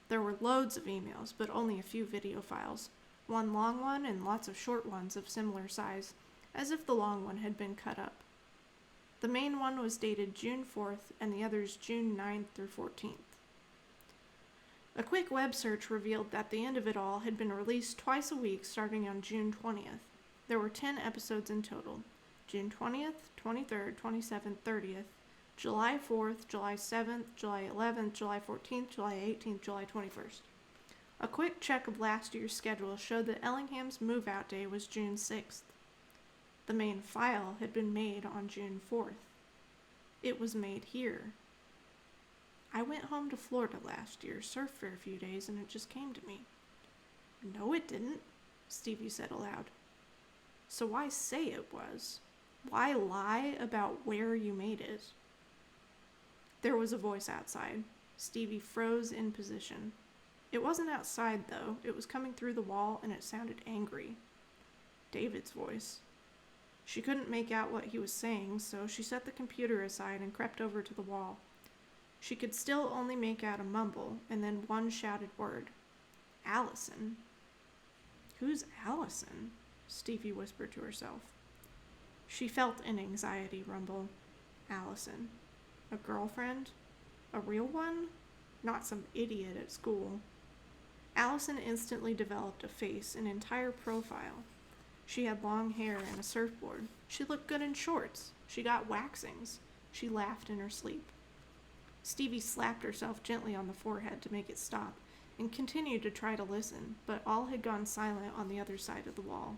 There were loads of emails, but only a few video files. One long one and lots of short ones of similar size, as if the long one had been cut up. The main one was dated June 4th and the others June 9th through 14th. A quick web search revealed that the end of it all had been released twice a week starting on June 20th. There were 10 episodes in total. June 20th, 23rd, 27th, 30th, July 4th, July 7th, July 11th, July 14th, July 18th, July 21st. A quick check of last year's schedule showed that Ellingham's move-out day was June 6th. The main file had been made on June 4th. It was made here. I went home to Florida last year, surfed for a few days, and it just came to me. No, it didn't, Stevie said aloud. So why say it was? Why lie about where you made it? There was a voice outside. Stevie froze in position. It wasn't outside, though. It was coming through the wall, and it sounded angry. David's voice. She couldn't make out what he was saying, so she set the computer aside and crept over to the wall. She could still only make out a mumble, and then one shouted word. Allison. Who's Allison? Stevie whispered to herself. She felt an anxiety rumble. Allison. A girlfriend? A real one? Not some idiot at school. Allison instantly developed a face, an entire profile. She had long hair and a surfboard. She looked good in shorts. She got waxings. She laughed in her sleep. Stevie slapped herself gently on the forehead to make it stop, and continued to try to listen, but all had gone silent on the other side of the wall.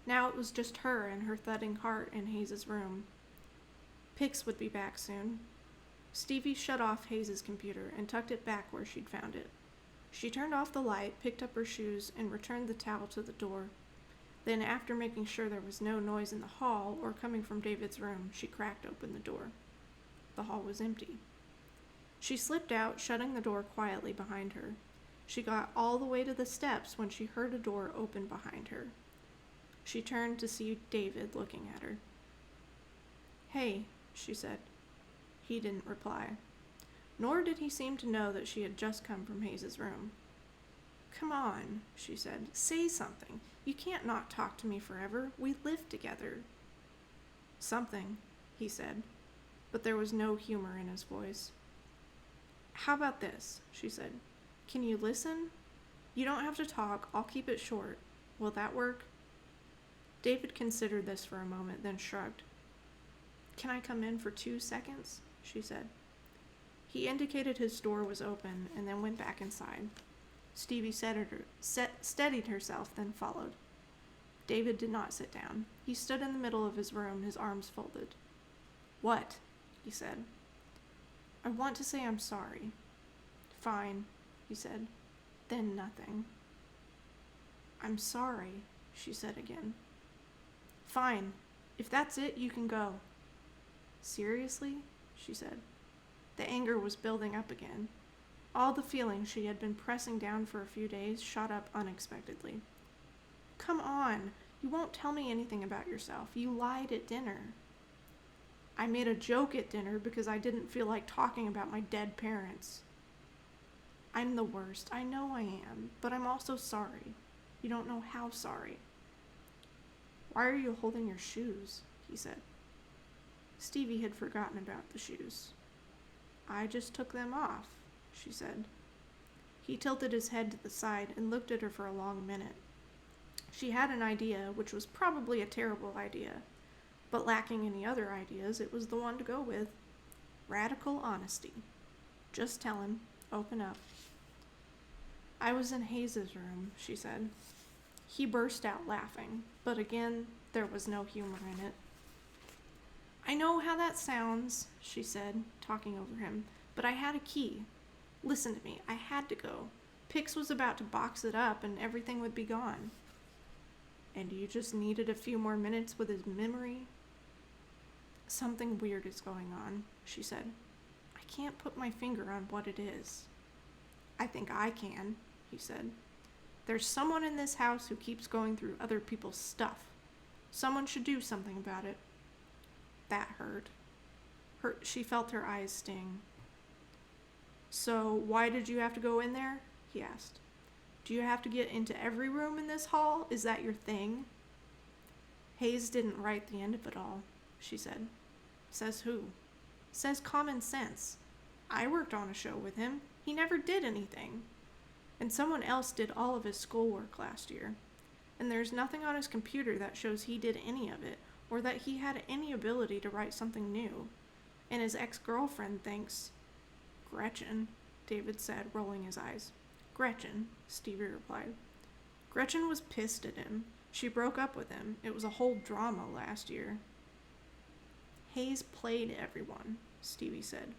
Now it was just her and her thudding heart in Hayes' room. Pix would be back soon. Stevie shut off Hayes' computer and tucked it back where she'd found it. She turned off the light, picked up her shoes, and returned the towel to the door. Then, after making sure there was no noise in the hall or coming from David's room, she cracked open the door. The hall was empty. She slipped out, shutting the door quietly behind her. She got all the way to the steps when she heard a door open behind her. She turned to see David looking at her. "Hey," she said. He didn't reply. Nor did he seem to know that she had just come from Hayes' room. "Come on," she said. "Say something. You can't not talk to me forever. We live together." "Something," he said, but there was no humor in his voice. "How about this?" she said. "Can you listen? You don't have to talk. I'll keep it short. Will that work?" David considered this for a moment, then shrugged. "Can I come in for 2 seconds?" she said. He indicated his door was open and then went back inside. Stevie steadied herself, then followed. David did not sit down. He stood in the middle of his room, his arms folded. "What?" he said. "I want to say I'm sorry." "Fine," he said. Then nothing. "I'm sorry," she said again. "Fine. If that's it, you can go." "Seriously?" she said. The anger was building up again. All the feelings she had been pressing down for a few days shot up unexpectedly. "Come on. You won't tell me anything about yourself. You lied at dinner." "I made a joke at dinner because I didn't feel like talking about my dead parents." "I'm the worst. I know I am. But I'm also sorry. You don't know how sorry." "Why are you holding your shoes?" he said. Stevie had forgotten about the shoes. "I just took them off," she said. He tilted his head to the side and looked at her for a long minute. She had an idea, which was probably a terrible idea, but lacking any other ideas, it was the one to go with. Radical honesty. Just tell him. Open up. "I was in Hayes' room," she said. He burst out laughing, but again, There was no humor in it. "I know how that sounds," she said, talking over him, "but I had a key. Listen to me, I had to go. Pix was about to box it up and everything would be gone." "And you just needed a few more minutes with his memory?" "Something weird is going on," she said. "I can't put my finger on what it is." "I think I can," he said. "There's someone in this house who keeps going through other people's stuff. Someone should do something about it." That hurt. She felt her eyes sting. "So why did you have to go in there?" he asked. "Do you have to get into every room in this hall? Is that your thing?" "Hayes didn't write the end of it all," she said. "Says who?" "Says common sense. I worked on a show with him. He never did anything. And someone else did all of his schoolwork last year. And there's nothing on his computer that shows he did any of it, or that he had any ability to write something new. And his ex-girlfriend thinks—" "Gretchen," David said, rolling his eyes. "Gretchen," Stevie replied. "Gretchen was pissed at him. She broke up with him. It was a whole drama last year." "Hayes played everyone," Stevie said.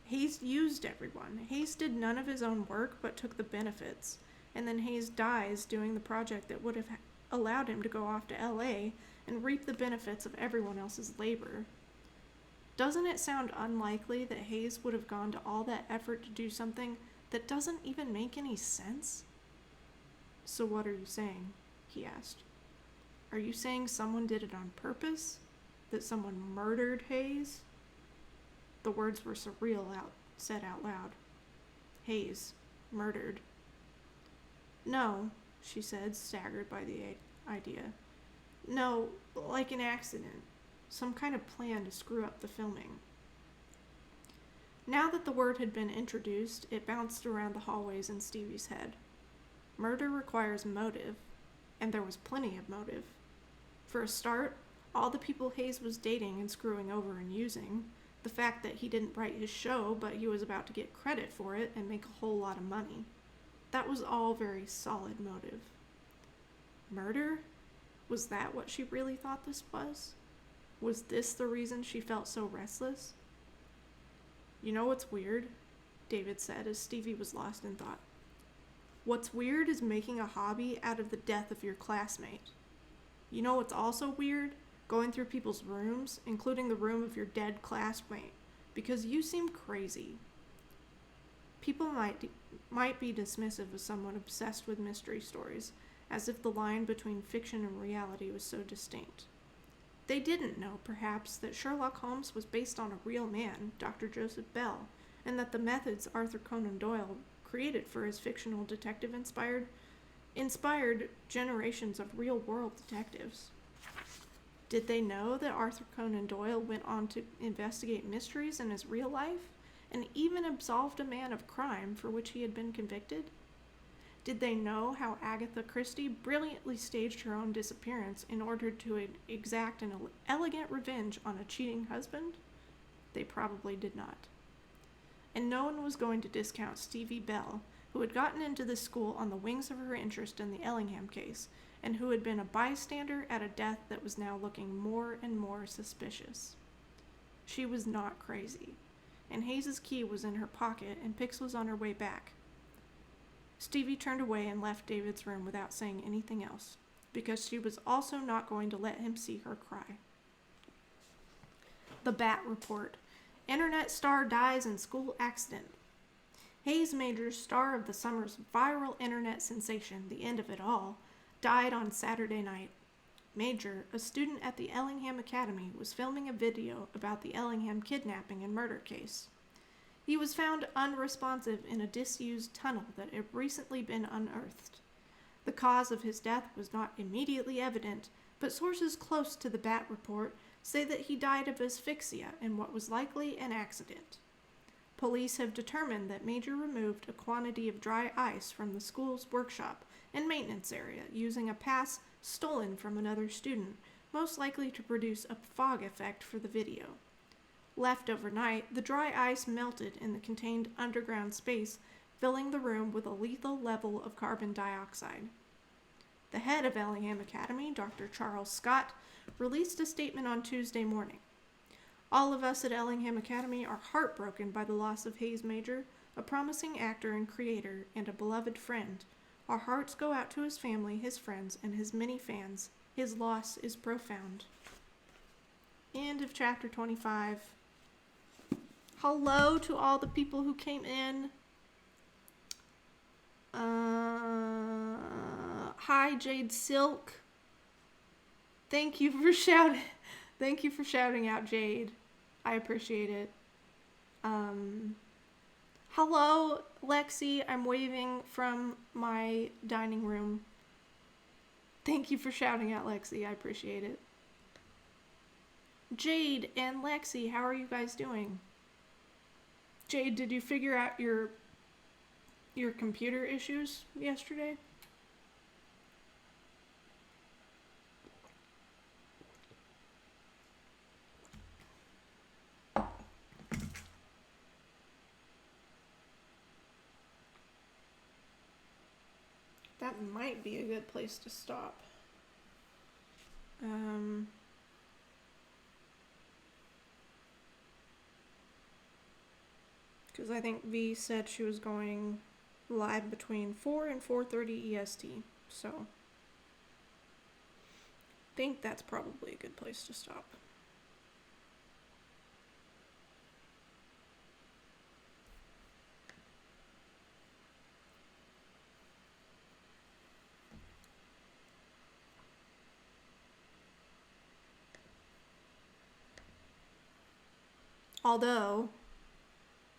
"Hayes used everyone. Hayes did none of his own work but took the benefits. And then Hayes dies doing the project that would have allowed him to go off to LA and reap the benefits of everyone else's labor. Doesn't it sound unlikely that Hayes would have gone to all that effort to do something that doesn't even make any sense?" "So what are you saying?" he asked. "Are you saying someone did it on purpose? That someone murdered Hayes?" The words were surreal said out loud. "Hayes. Murdered." "No," she said, staggered by the idea. "No, like an accident. Some kind of plan to screw up the filming." Now that the word had been introduced, it bounced around the hallways in Stevie's head. Murder requires motive, and there was plenty of motive. For a start, all the people Hayes was dating and screwing over and using, the fact that he didn't write his show but he was about to get credit for it and make a whole lot of money. That was all very solid motive. Murder? Was that what she really thought this was? Was this the reason she felt so restless? "You know what's weird?" David said as Stevie was lost in thought. "What's weird is making a hobby out of the death of your classmate. You know what's also weird? Going through people's rooms, including the room of your dead classmate, because you seem crazy." People might be dismissive of someone obsessed with mystery stories, as if the line between fiction and reality was so distinct. They didn't know, perhaps, that Sherlock Holmes was based on a real man, Dr. Joseph Bell, and that the methods Arthur Conan Doyle created for his fictional detective inspired generations of real-world detectives. Did they know that Arthur Conan Doyle went on to investigate mysteries in his real life, and even absolved a man of crime for which he had been convicted? Did they know how Agatha Christie brilliantly staged her own disappearance in order to exact an elegant revenge on a cheating husband? They probably did not. And no one was going to discount Stevie Bell, who had gotten into this school on the wings of her interest in the Ellingham case, and who had been a bystander at a death that was now looking more and more suspicious. She was not crazy, and Hayes's key was in her pocket and Pix was on her way back. Stevie turned away and left David's room without saying anything else, because she was also not going to let him see her cry. The Bat Report. Internet star dies in school accident. Hayes Major, star of the summer's viral internet sensation, The End of It All, died on Saturday night. Major, a student at the Ellingham Academy, was filming a video about the Ellingham kidnapping and murder case. He was found unresponsive in a disused tunnel that had recently been unearthed. The cause of his death was not immediately evident, but sources close to the Bat Report say that he died of asphyxia in what was likely an accident. Police have determined that Major removed a quantity of dry ice from the school's workshop and maintenance area using a pass stolen from another student, most likely to produce a fog effect for the video. Left overnight, the dry ice melted in the contained underground space, filling the room with a lethal level of carbon dioxide. The head of Ellingham Academy, Dr. Charles Scott, released a statement on Tuesday morning. All of us at Ellingham Academy are heartbroken by the loss of Hayes Major, a promising actor and creator, and a beloved friend. Our hearts go out to his family, his friends, and his many fans. His loss is profound. End of chapter 25. Hello to all the people who came in. Hi, Jade Silk. Thank you for shouting. Thank you for shouting out, Jade. I appreciate it. Hello, Lexi. I'm waving from my dining room. Thank you for shouting out, Lexi. I appreciate it. Jade and Lexi, how are you guys doing? Jade, did you figure out your computer issues yesterday? That might be a good place to stop. Because I think V said she was going live between 4 and 4:30 EST, so I think that's probably a good place to stop. Although,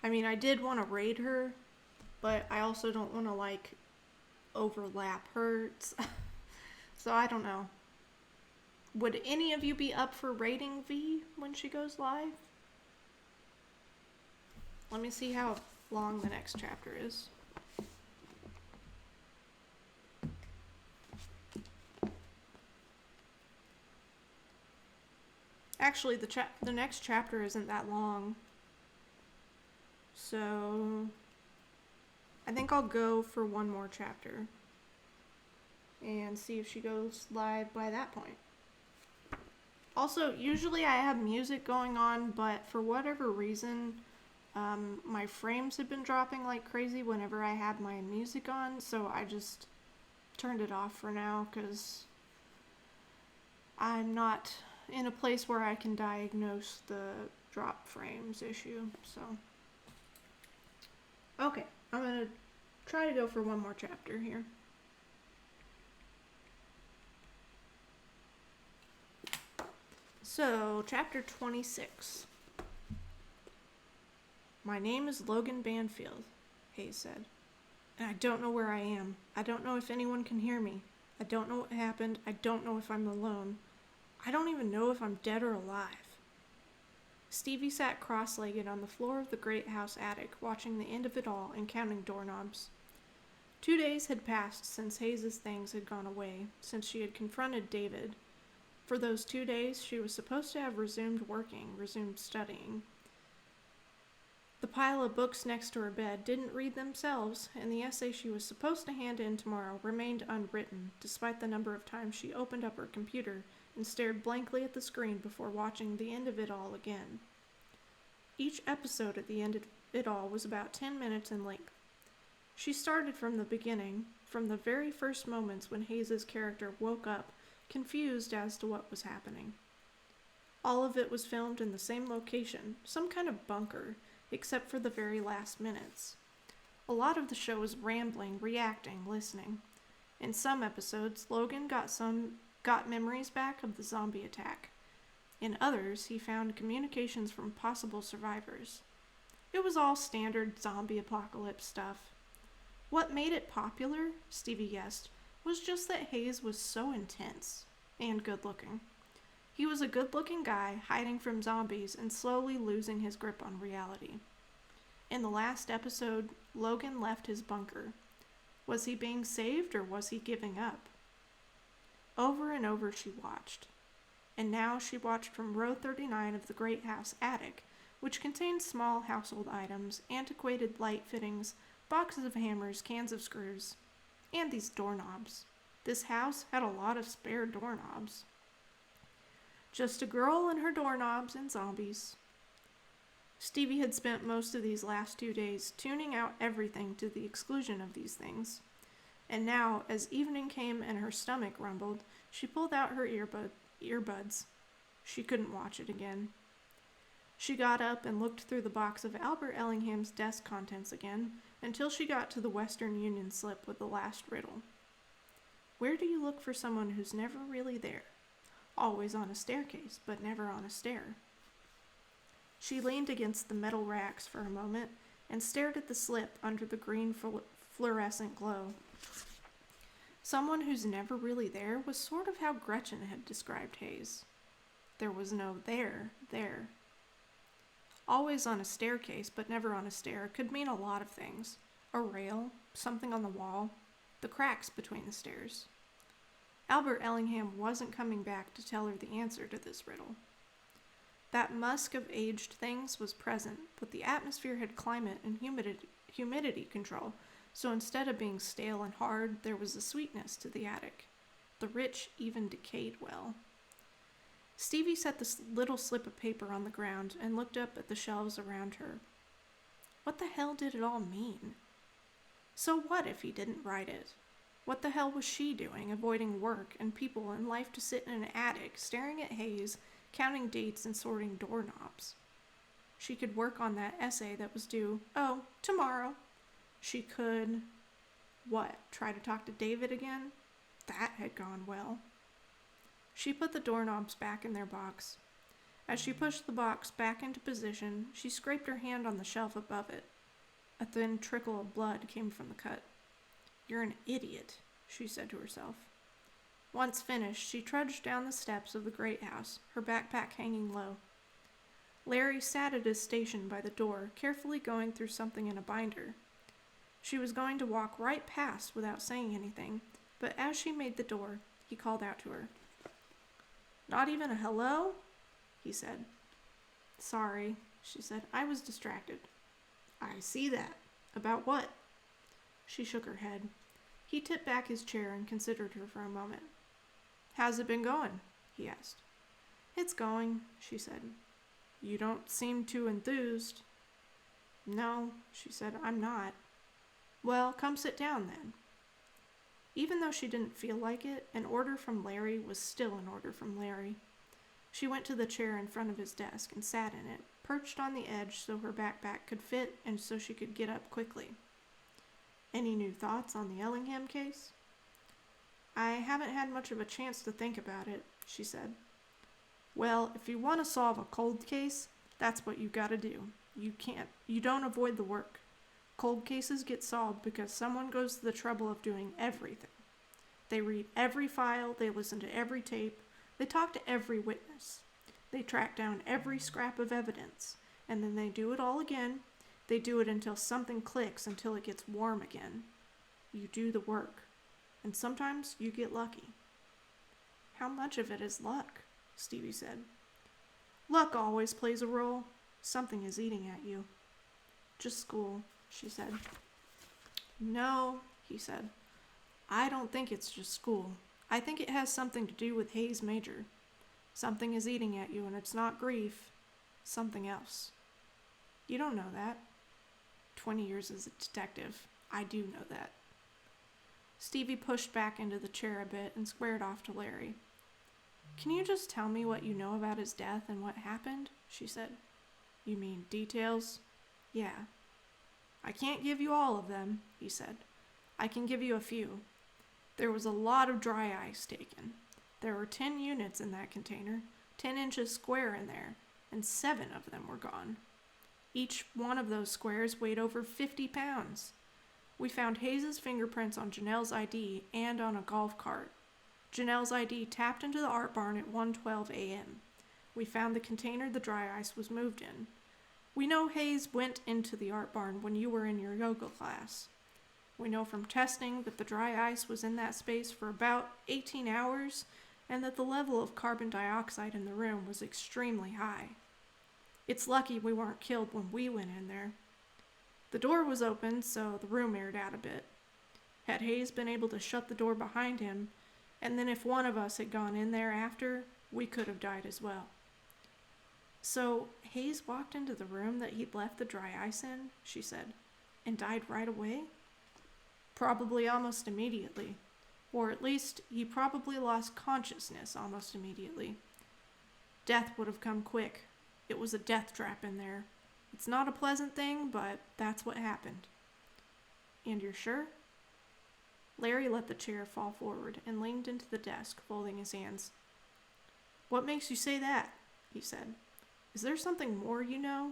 I mean, I did want to raid her, but I also don't want to, overlap her. So I don't know. Would any of you be up for raiding V when she goes live? Let me see how long the next chapter is. Actually, the next chapter isn't that long. So I think I'll go for one more chapter and see if she goes live by that point. Also, usually I have music going on, but for whatever reason, my frames have been dropping like crazy whenever I had my music on, so I just turned it off for now because I'm not in a place where I can diagnose the drop frames issue, so. Okay, I'm gonna try to go for one more chapter here. So, chapter 26. My name is Logan Banfield, Hayes said, and I don't know where I am. I don't know if anyone can hear me. I don't know what happened. I don't know if I'm alone. I don't even know if I'm dead or alive. Stevie sat cross-legged on the floor of the great house attic, watching the end of it all and counting doorknobs. 2 days had passed since Hayes's things had gone away, since she had confronted David. For those 2 days, she was supposed to have resumed working, resumed studying. The pile of books next to her bed didn't read themselves, and the essay she was supposed to hand in tomorrow remained unwritten, despite the number of times she opened up her computer and stared blankly at the screen before watching the end of it all again. Each episode at the end of it all was about 10 minutes in length. She started from the beginning, from the very first moments when Hayes's character woke up, confused as to what was happening. All of it was filmed in the same location, some kind of bunker, except for the very last minutes. A lot of the show was rambling, reacting, listening. In some episodes, Logan got memories back of the zombie attack. In others, he found communications from possible survivors. It was all standard zombie apocalypse stuff. What made it popular, Stevie guessed, was just that Hayes was so intense and good-looking. He was a good-looking guy hiding from zombies and slowly losing his grip on reality. In the last episode, Logan left his bunker. Was he being saved or was he giving up? Over and over she watched. And now she watched from row 39 of the great house attic, which contained small household items, antiquated light fittings, boxes of hammers, cans of screws, and these doorknobs. This house had a lot of spare doorknobs. Just a girl and her doorknobs and zombies. Stevie had spent most of these last 2 days tuning out everything to the exclusion of these things. And now, as evening came and her stomach rumbled, she pulled out her earbuds. She couldn't watch it again. She got up and looked through the box of Albert Ellingham's desk contents again until she got to the Western Union slip with the last riddle. Where do you look for someone who's never really there? Always on a staircase, but never on a stair. She leaned against the metal racks for a moment and stared at the slip under the green fluorescent glow. Someone who's never really there was sort of how Gretchen had described Hayes. There was no there. Always on a staircase, but never on a stair could mean a lot of things. A rail, something on the wall, the cracks between the stairs. Albert Ellingham wasn't coming back to tell her the answer to this riddle. That musk of aged things was present, but the atmosphere had climate and humidity control, so instead of being stale and hard, there was a sweetness to the attic. The rich even decayed well. Stevie set the little slip of paper on the ground and looked up at the shelves around her. What the hell did it all mean? So what if he didn't write it? What the hell was she doing, avoiding work and people and life to sit in an attic, staring at Hayes, counting dates and sorting doorknobs? She could work on that essay that was due, tomorrow. She could, try to talk to David again? That had gone well. She put the doorknobs back in their box. As she pushed the box back into position, she scraped her hand on the shelf above it. A thin trickle of blood came from the cut. You're an idiot, she said to herself. Once finished, she trudged down the steps of the great house, her backpack hanging low. Larry sat at his station by the door, carefully going through something in a binder. She was going to walk right past without saying anything, but as she made the door, he called out to her. Not even a hello? He said. Sorry, she said. I was distracted. I see that. About what? She shook her head. He tipped back his chair and considered her for a moment. How's it been going? He asked. It's going, she said. You don't seem too enthused. No, she said, I'm not. Well, come sit down then. Even though she didn't feel like it, an order from Larry was still an order from Larry. She went to the chair in front of his desk and sat in it, perched on the edge so her backpack could fit and so she could get up quickly. Any new thoughts on the Ellingham case? I haven't had much of a chance to think about it, she said. Well, if you want to solve a cold case, that's what you gotta do. You don't avoid the work. Cold cases get solved because someone goes to the trouble of doing everything. They read every file, they listen to every tape, they talk to every witness. They track down every scrap of evidence, and then they do it all again. They do it until something clicks, until it gets warm again. You do the work, and sometimes you get lucky. How much of it is luck? Stevie said. Luck always plays a role. Something is eating at you. Just school, she said. No, he said. I don't think it's just school. I think it has something to do with Hayes Major. Something is eating at you, and it's not grief. Something else. You don't know that. 20 years as a detective. I do know that. Stevie pushed back into the chair a bit and squared off to Larry. Can you just tell me what you know about his death and what happened? She said. You mean details? Yeah. I can't give you all of them, he said. I can give you a few. There was a lot of dry ice taken. There were 10 units in that container, 10 inches square in there, and 7 of them were gone. Each one of those squares weighed over 50 pounds. We found Hayes' fingerprints on Janelle's ID and on a golf cart. Janelle's ID tapped into the art barn at 1:12 a.m. We found the container the dry ice was moved in. We know Hayes went into the art barn when you were in your yoga class. We know from testing that the dry ice was in that space for about 18 hours and that the level of carbon dioxide in the room was extremely high. It's lucky we weren't killed when we went in there. The door was open, so the room aired out a bit. Had Hayes been able to shut the door behind him, and then if one of us had gone in there after, we could have died as well. So Hayes walked into the room that he'd left the dry ice in, she said, and died right away? Probably almost immediately. Or at least, he probably lost consciousness almost immediately. Death would have come quick. It was a death trap in there. It's not a pleasant thing, but that's what happened. And you're sure? Larry let the chair fall forward and leaned into the desk, folding his hands. What makes you say that? He said. Is there something more you know?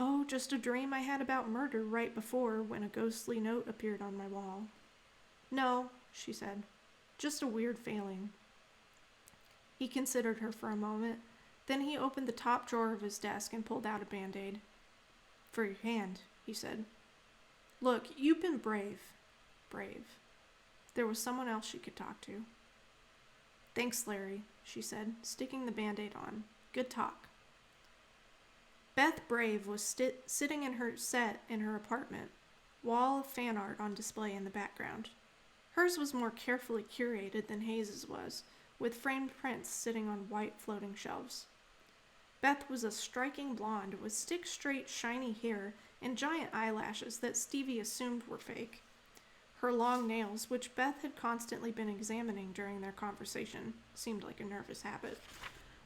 Oh, just a dream I had about murder right before when a ghostly note appeared on my wall. No, she said. Just a weird feeling. He considered her for a moment. Then he opened the top drawer of his desk and pulled out a Band-Aid. For your hand, he said. Look, you've been brave. Brave. There was someone else she could talk to. Thanks, Larry, she said, sticking the Band-Aid on. Good talk. Beth Brave was sitting in her set in her apartment, wall of fan art on display in the background. Hers was more carefully curated than Hayes's was, with framed prints sitting on white floating shelves. Beth was a striking blonde with stick-straight shiny hair and giant eyelashes that Stevie assumed were fake. Her long nails, which Beth had constantly been examining during their conversation, seemed like a nervous habit,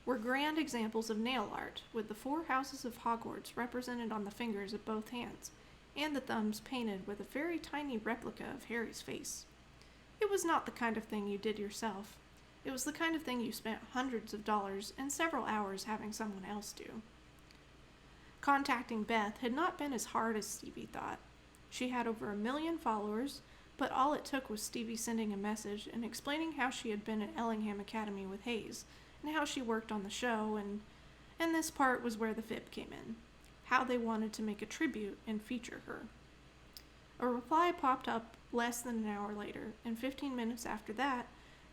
were grand examples of nail art, with the 4 houses of Hogwarts represented on the fingers of both hands, and the thumbs painted with a very tiny replica of Harry's face. It was not the kind of thing you did yourself. It was the kind of thing you spent hundreds of dollars and several hours having someone else do. Contacting Beth had not been as hard as Stevie thought. She had over 1 million followers, but all it took was Stevie sending a message and explaining how she had been at Ellingham Academy with Hayes, and how she worked on the show, and this part was where the fib came in, how they wanted to make a tribute and feature her. A reply popped up less than an hour later, and 15 minutes after that,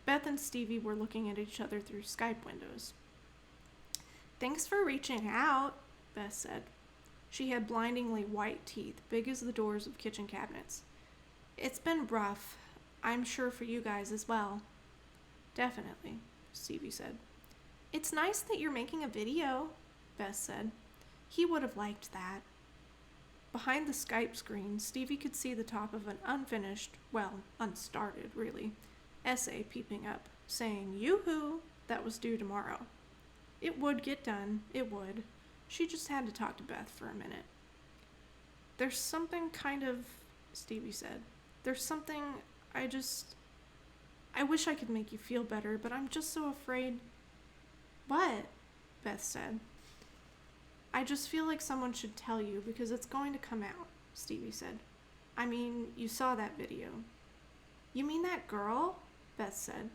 Beth and Stevie were looking at each other through Skype windows. Thanks for reaching out, Beth said. She had blindingly white teeth, big as the doors of kitchen cabinets. It's been rough. I'm sure for you guys as well. Definitely, Stevie said. It's nice that you're making a video, Beth said. He would have liked that. Behind the Skype screen, Stevie could see the top of an unfinished, well, unstarted, really, essay peeping up, saying, yoo-hoo, that was due tomorrow. It would get done, it would. She just had to talk to Beth for a minute. There's something kind of, Stevie said. There's something, I wish I could make you feel better, but I'm just so afraid. What? Beth said. I just feel like someone should tell you because it's going to come out, Stevie said. I mean, you saw that video. You mean that girl? Beth said.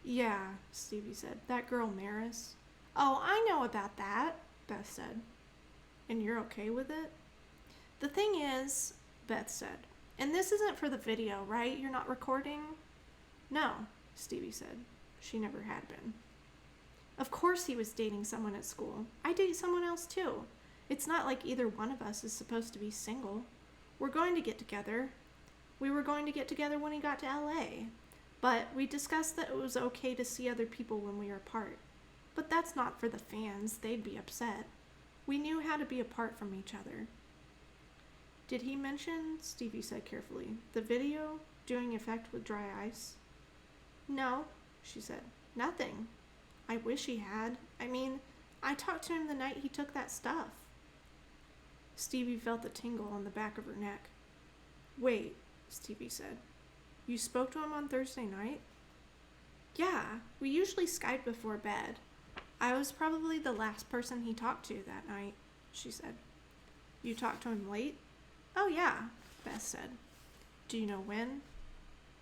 Yeah, Stevie said. That girl Maris. Oh, I know about that, Beth said. And you're okay with it? The thing is, Beth said, and this isn't for the video, right? You're not recording? No, Stevie said. She never had been. Of course he was dating someone at school. I date someone else too. It's not like either one of us is supposed to be single. We're going to get together. We were going to get together when he got to LA. But we discussed that it was okay to see other people when we were apart. But that's not for the fans. They'd be upset. We knew how to be apart from each other. Did he mention, Stevie said carefully, the video doing effect with dry ice? No, she said. Nothing. I wish he had. I mean, I talked to him the night he took that stuff. Stevie felt the tingle on the back of her neck. Wait, Stevie said. You spoke to him on Thursday night? Yeah, we usually Skype before bed. I was probably the last person he talked to that night, she said. You talked to him late? Oh yeah, Beth said. Do you know when?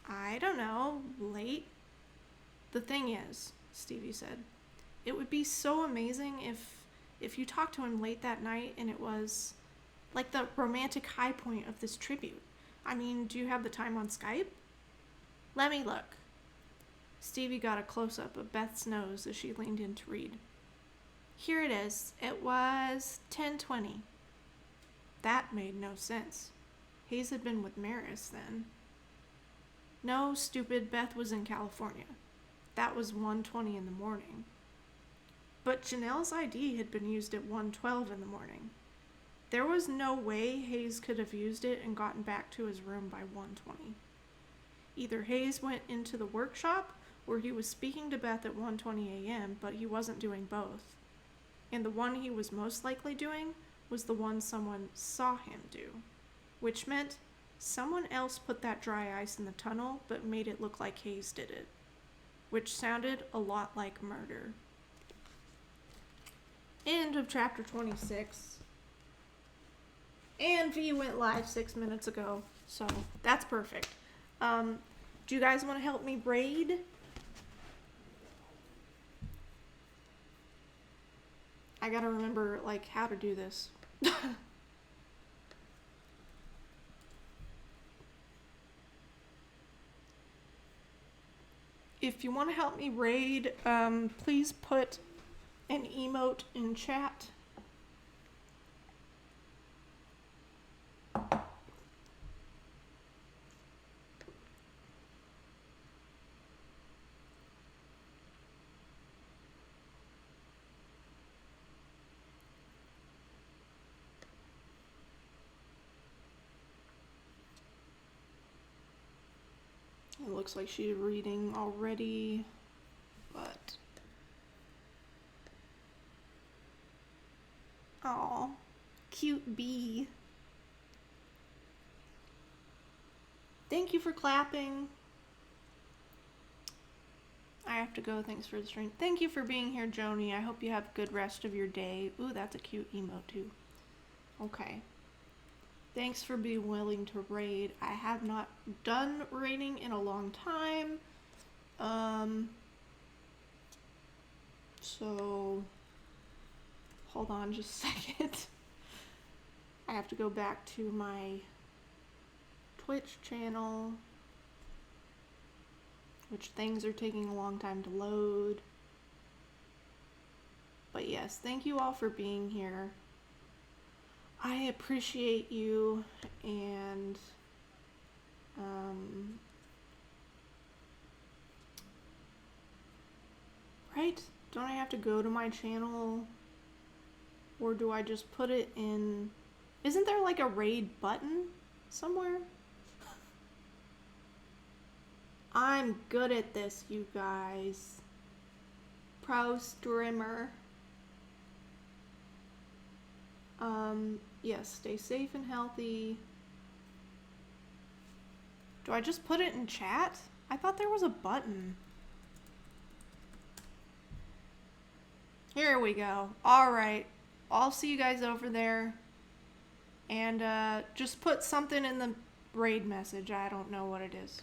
I don't know, late. The thing is, Stevie said, it would be so amazing if you talked to him late that night and it was like the romantic high point of this tribute. I mean, do you have the time on Skype? Let me look. Stevie got a close-up of Beth's nose as she leaned in to read. Here it is. It was 10:20. That made no sense. Hayes had been with Maris then. No, stupid, Beth was in California. That was 1:20 in the morning. But Janelle's ID had been used at 1:12 in the morning. There was no way Hayes could have used it and gotten back to his room by 1:20. Either Hayes went into the workshop or he was speaking to Beth at 1:20 a.m., but he wasn't doing both. And the one he was most likely doing was the one someone saw him do, which meant someone else put that dry ice in the tunnel but made it look like Hayes did it, which sounded a lot like murder. End of chapter 26. And V went live 6 minutes ago, so that's perfect. Do you guys want to help me raid? I gotta remember, like, how to do this. If you want to help me raid, please put an emote in chat. It looks like she's reading already, but... Aw, cute bee. Thank you for clapping. I have to go, thanks for the stream. Thank you for being here, Joni. I hope you have a good rest of your day. Ooh, that's a cute emote too. Okay. Thanks for being willing to raid. I have not done raiding in a long time. So hold on just a second. I have to go back to my Twitch channel, which things are taking a long time to load. But yes, thank you all for being here. I appreciate you, and right? Don't I have to go to my channel, or do I just put it in? Isn't there like a raid button somewhere? I'm good at this, you guys. Pro streamer. Yes, stay safe and healthy. Do I just put it in chat? I thought there was a button. Here we go. Alright. I'll see you guys over there. And just put something in the raid message. I don't know what it is.